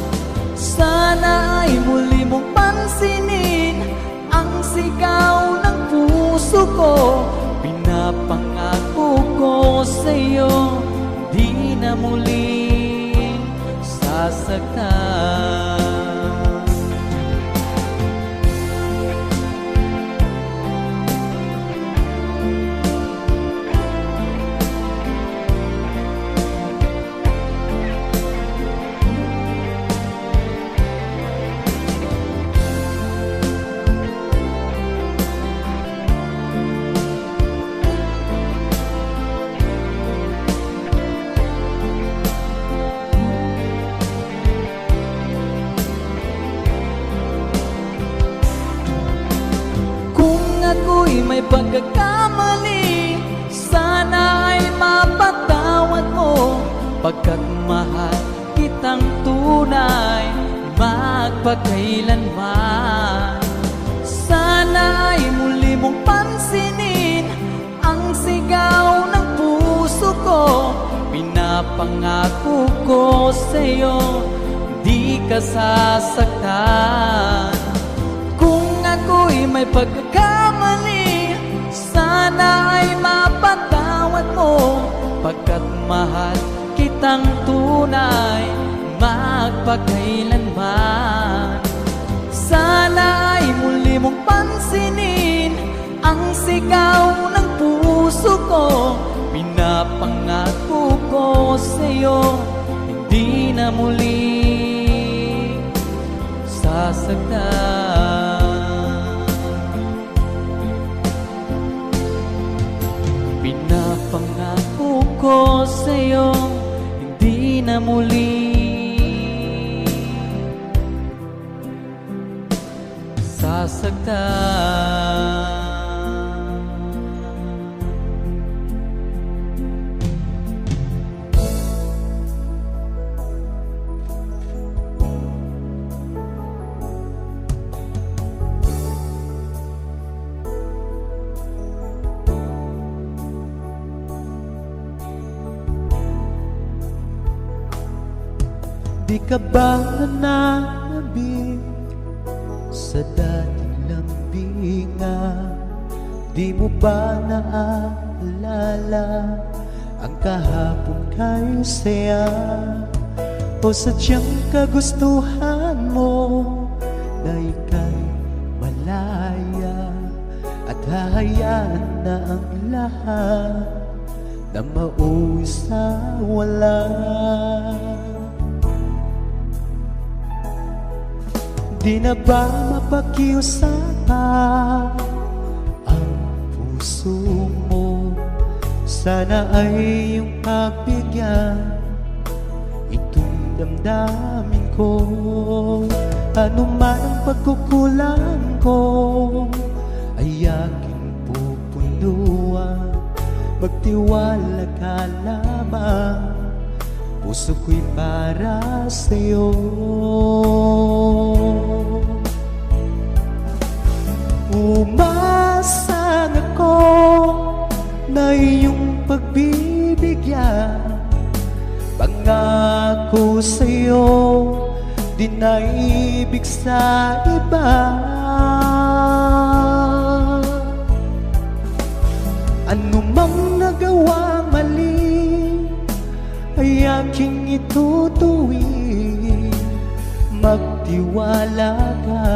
Sana ay muli mong pansinin ang sigaw ng puso ko. Pinapangako ko sa'yo, di na muling sasaktan. Ako'y may pagkakamali, sana ay mapatawad mo, pagkat mahal kitang tunay magpakailanman. Sana ay muli mong pansinin ang sigaw ng puso ko. Pinapangako ko sa'yo, di ka sasaktan. Kung ako'y may pagkakamali, sana ay mapatawad mo, pagkat mahal kitang tunay magpakailanman. Sana ay muli mong pansinin ang sigaw ng puso ko. Pinapangako ko sa'yo, hindi na muli sasaktan. Pinapangako ko sa'yo, hindi na muli sasaktan. Di ka ba nananabik sa dating lambingan? Di mo ba naaalala ang kahapon kay saya? O sadyang kagustuhan mo na ika'y malaya, at hahayaan na ang lahat na mauwi sa wala? Di na ba mapakiusapan ang puso mo? Sana ay iyong pagbigyan itong damdamin ko. Ano man ang pagkukulang ko ay aking pupunduan. magtiwala ka lamang, puso ko'y para sa'yo. Umasang ako na iyong pagbibigyan, pangako sa'yo, di na ibig sa iba. Ano mang nagawang mali ay aking itutuwid. Magtiwala ka,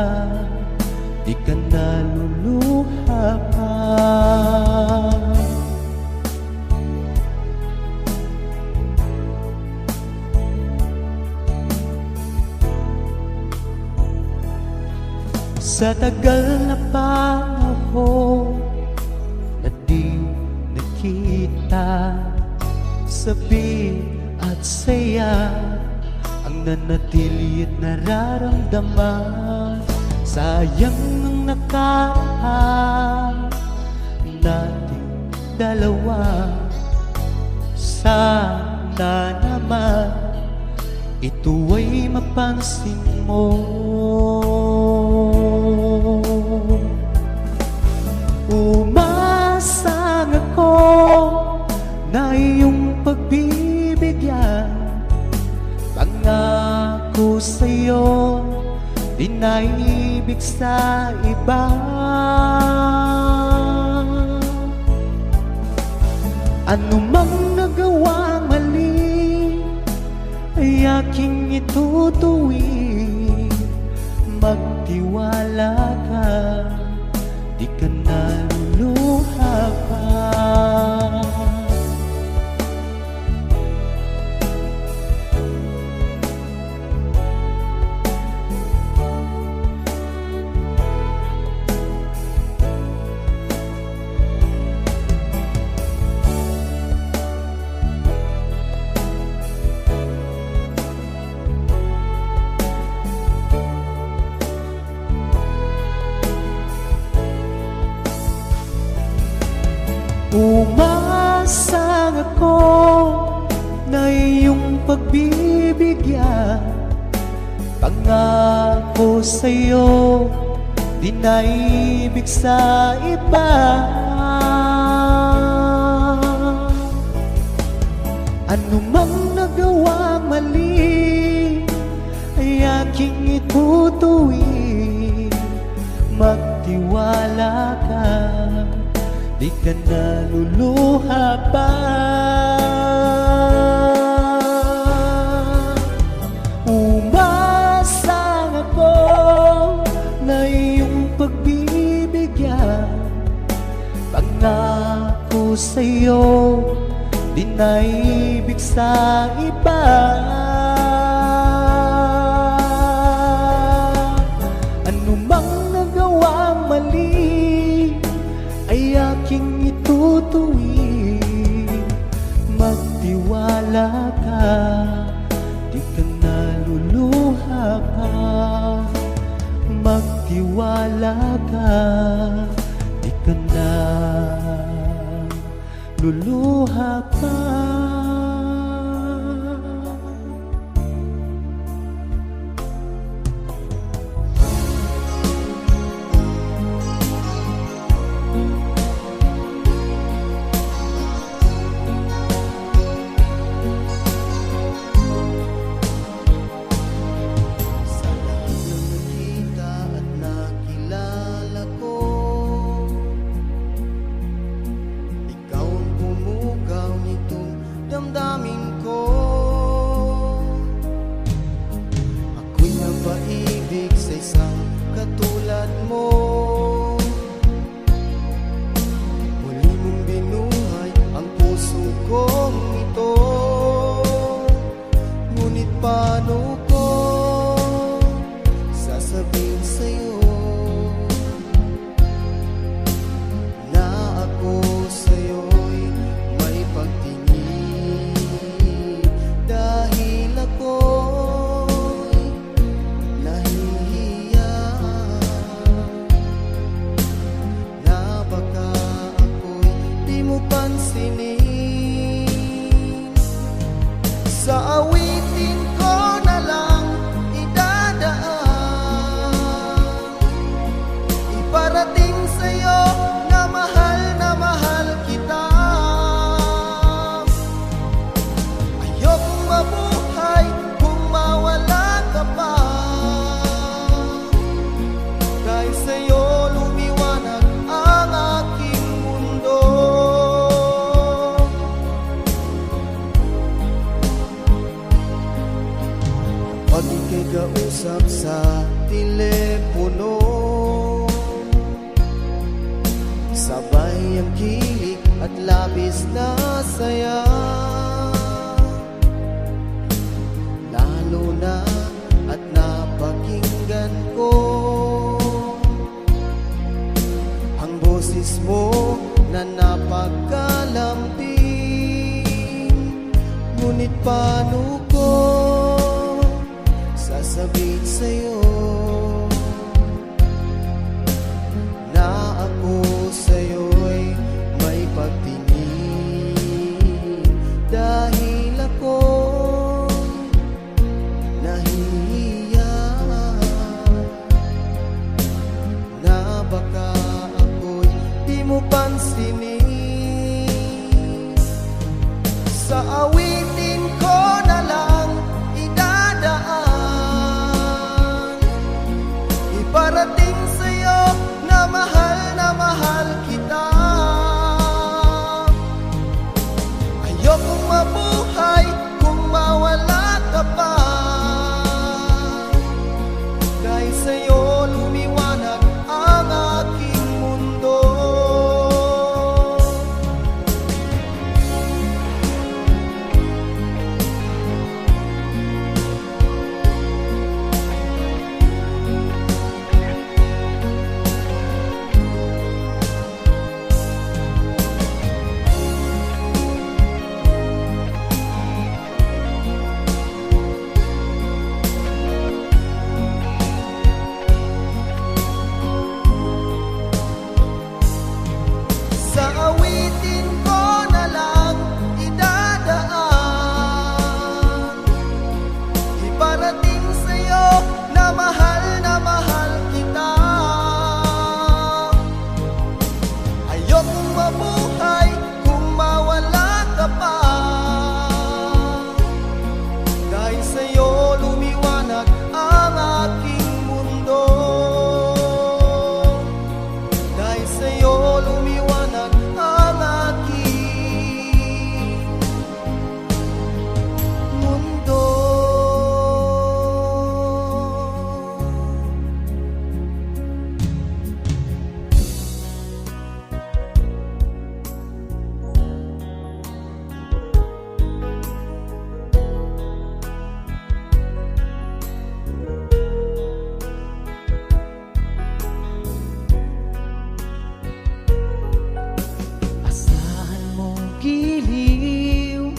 di ka naluluha pa. Sa tagal na panahon na di nakita, sabi at saya ang nanatili at nararamdaman. Sayang ang nakaraan nating dalawa. Sana naman ito ay mapansin mo. Umasang ako na iyong pagbibigyan, pangako sa'yo, di na ibig sa iba. Ano mang nagawang mali ay aking itutuwid. Magtiwala ka, di ka naluluha pa. Umasang ako na iyong pagbibigyan, pangako sa'yo, di na ibig sa iba. Ano mang nagawang mali ay aking itutuwid. Magtiwala ka, di ka naluluha pa. Umasang ako na iyong pagbibigyan, pangako sa'yo, di na ibig sa iba. Ano mang nagawang mali ay aking itutuwid. Magtiwala ka, di ka naluluha pa. Magtiwala ka, di ka naluluha pa. Ikaw ang pumugaw nitong pansinin. Sa awitin ko na lang idadaan, iparating sa'yo na mahal kita. Ayokong mabuhay kung mawala ka pa, dahil sa'yo lumiwanag ang aking mundo. Pag ika'y kausap sa telepono, sabay ang kilig at labis na saya. Lalo na at napakinggan ko ang boses mo na napagkalambing. Ngunit paano ko sasabihin sa'yo na ako sa'yo'y may pagtingin, dahil ako nahihiya na baka ako'y di mo pansinin. Sa awitin ko na lang idadaan, iparating sa'yo na mahal kita. Ayokong mabuhay kung mawala ka pa, dahil sa'yo lumiwanag ang aking mundo. Sa awitin ko na lang idadaan, iparating sa'yo na mahal kita. Ayokong mabuhay kung mawala ka pa, dahil sa'yo lumiwanag ang aking mundo. Dahil sa'yo lumiwanag ang aking mundo. Asahan mong giliw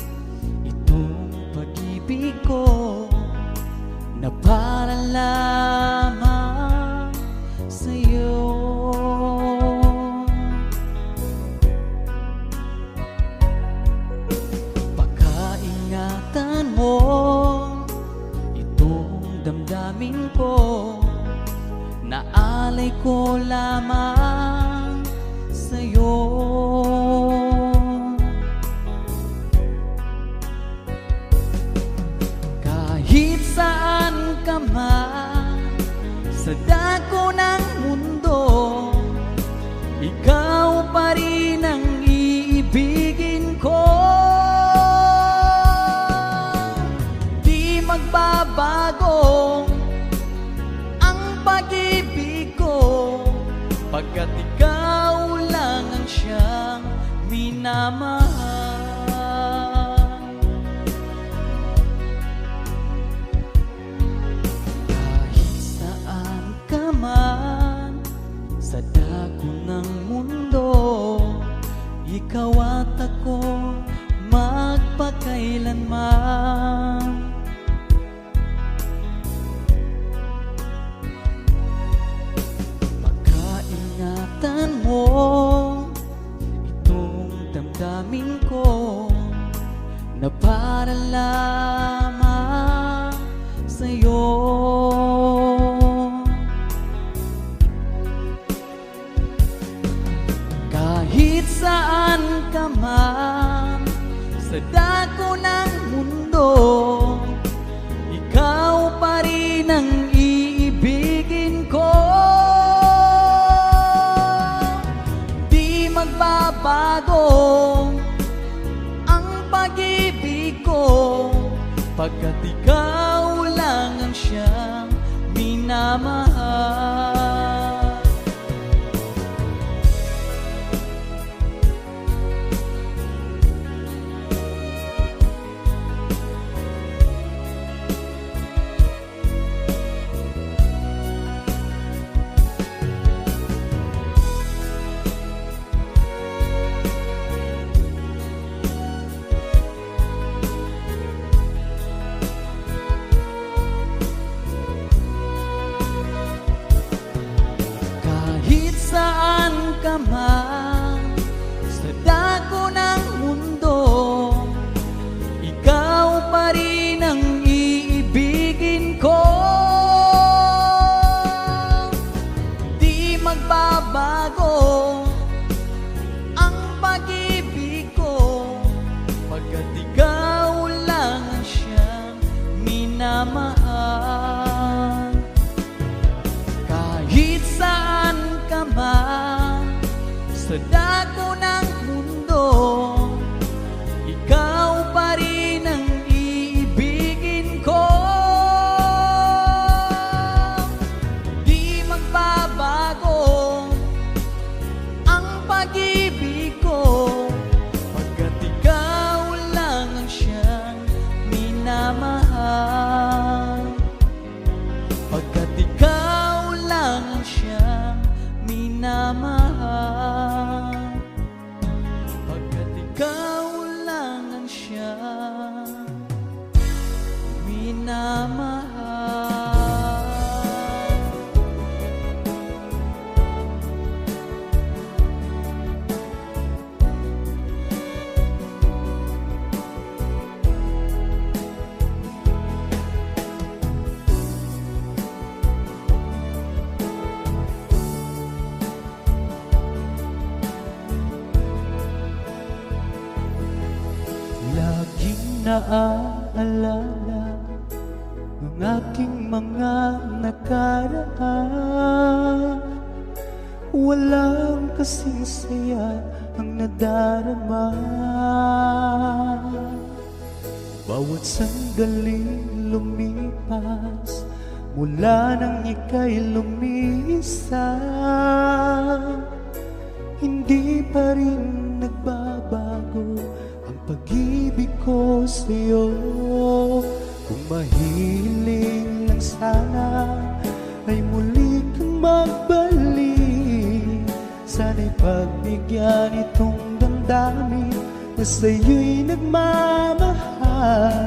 itong pag-ibig ko, na para lamang sa'yo. Pagkaingatan mo itong damdamin ko, naalay ko lamang sa'yo. Kahit saan ka man sa dako ng mundo, ikaw pa rin ang iibigin ko. Di magbabago ang pag-ibig ko, pagkat ikaw lang ang siyang damdamin ko na para lamang sa'yo. Kahit saan ka man sa dako ng mundo, ikaw pa rin ang iibigin ko. Di magbabago ang pag-ibig ko, pagkat ikaw lang ang siyang minamahal. Saan ka man sa dako ng mundo, ikaw pa rin ang iibigin ko. Di magbabago ang pag-ibig ko, pagkat ikaw lang ang siyang minamahal. Kahit saan ka man sa dako ng mundo, ikaw pa rin ang iibigin ko. Di magbabago ang pag-ibig ko, pagkat ikaw lang ang siyang minamahal. Pagkat ikaw lang ang siyang minamahal, pagkat ikaw lang ang siyang minamahal. Laging naaalala ang aking mga nakaraan. Walang kasing saya ang nadarama. Bawat sandaling lumipas mula nang ika'y lumisa, hindi pa rin nagbabago ang pag-ibig ko sa'yo. Kung mahiling lang sana ay muli kang magbalik, sana'y pagbigyan itong damdamin na sa'yo'y nagmamahal.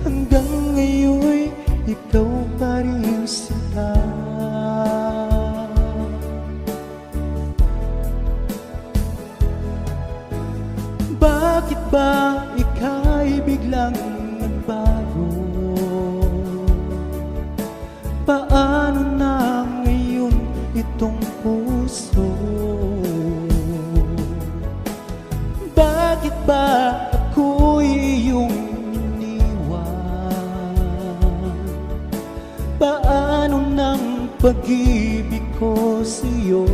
Hanggang ngayon'y ikaw pa rin sinta. Bakit ba ika'y biglang nagbago? Paano na ngayon itong puso? Bakit ba ako'y iyong iniwan? Paano ng pag-ibig ko sa'yo?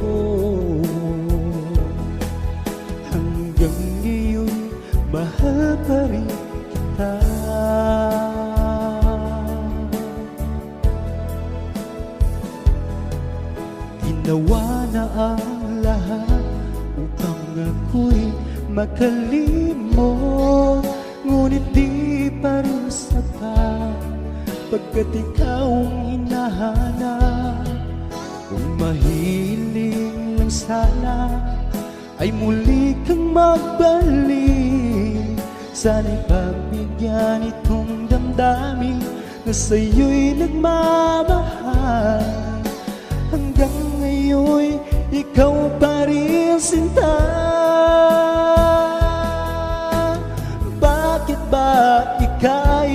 Hanggang ngayon mahal pa rin kita. Ginawa na ang lahat upang ako'y makalimot, ngunit di pa rin sapat, pagkat ikaw ang hinahanap. Kung mahiling lang sana ay muli kang magbalik, sana'y pagbigyan itong damdamin na sa'yo'y nagmamahal. Hanggang ngayon'y ikaw pa rin sinta.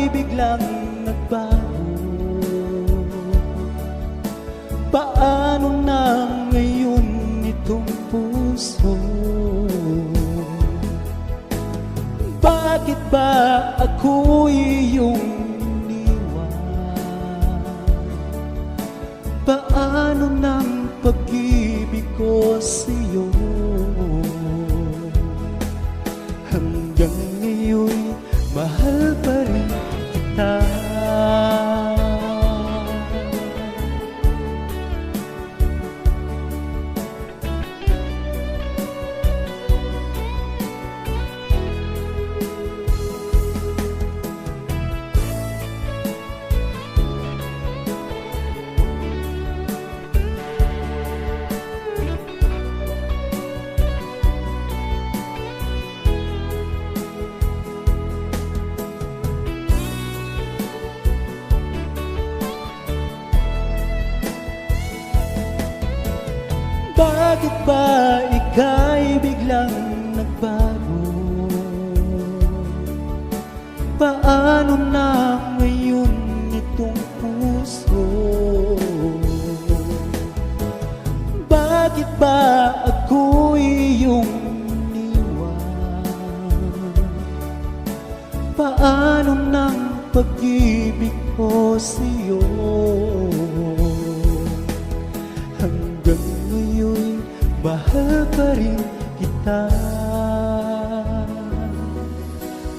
ika'y biglang nagbago? Paano na ngayon itong puso? Bakit ba ako'y iyong iniwan? Paano ng pag-ibig ko sa'yo? Hanggang ngayon, mahal pa rin kita. Bakit ba ika'y biglang nagbago? Paano na ngayon itong puso? Bakit ba ako'y iyong iniwan? Paano ng pag-ibig ko sa'yo? Hanggang ngayon, mahal pa rin kita.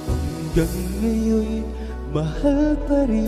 Hanggang ngayon, mahal pa rin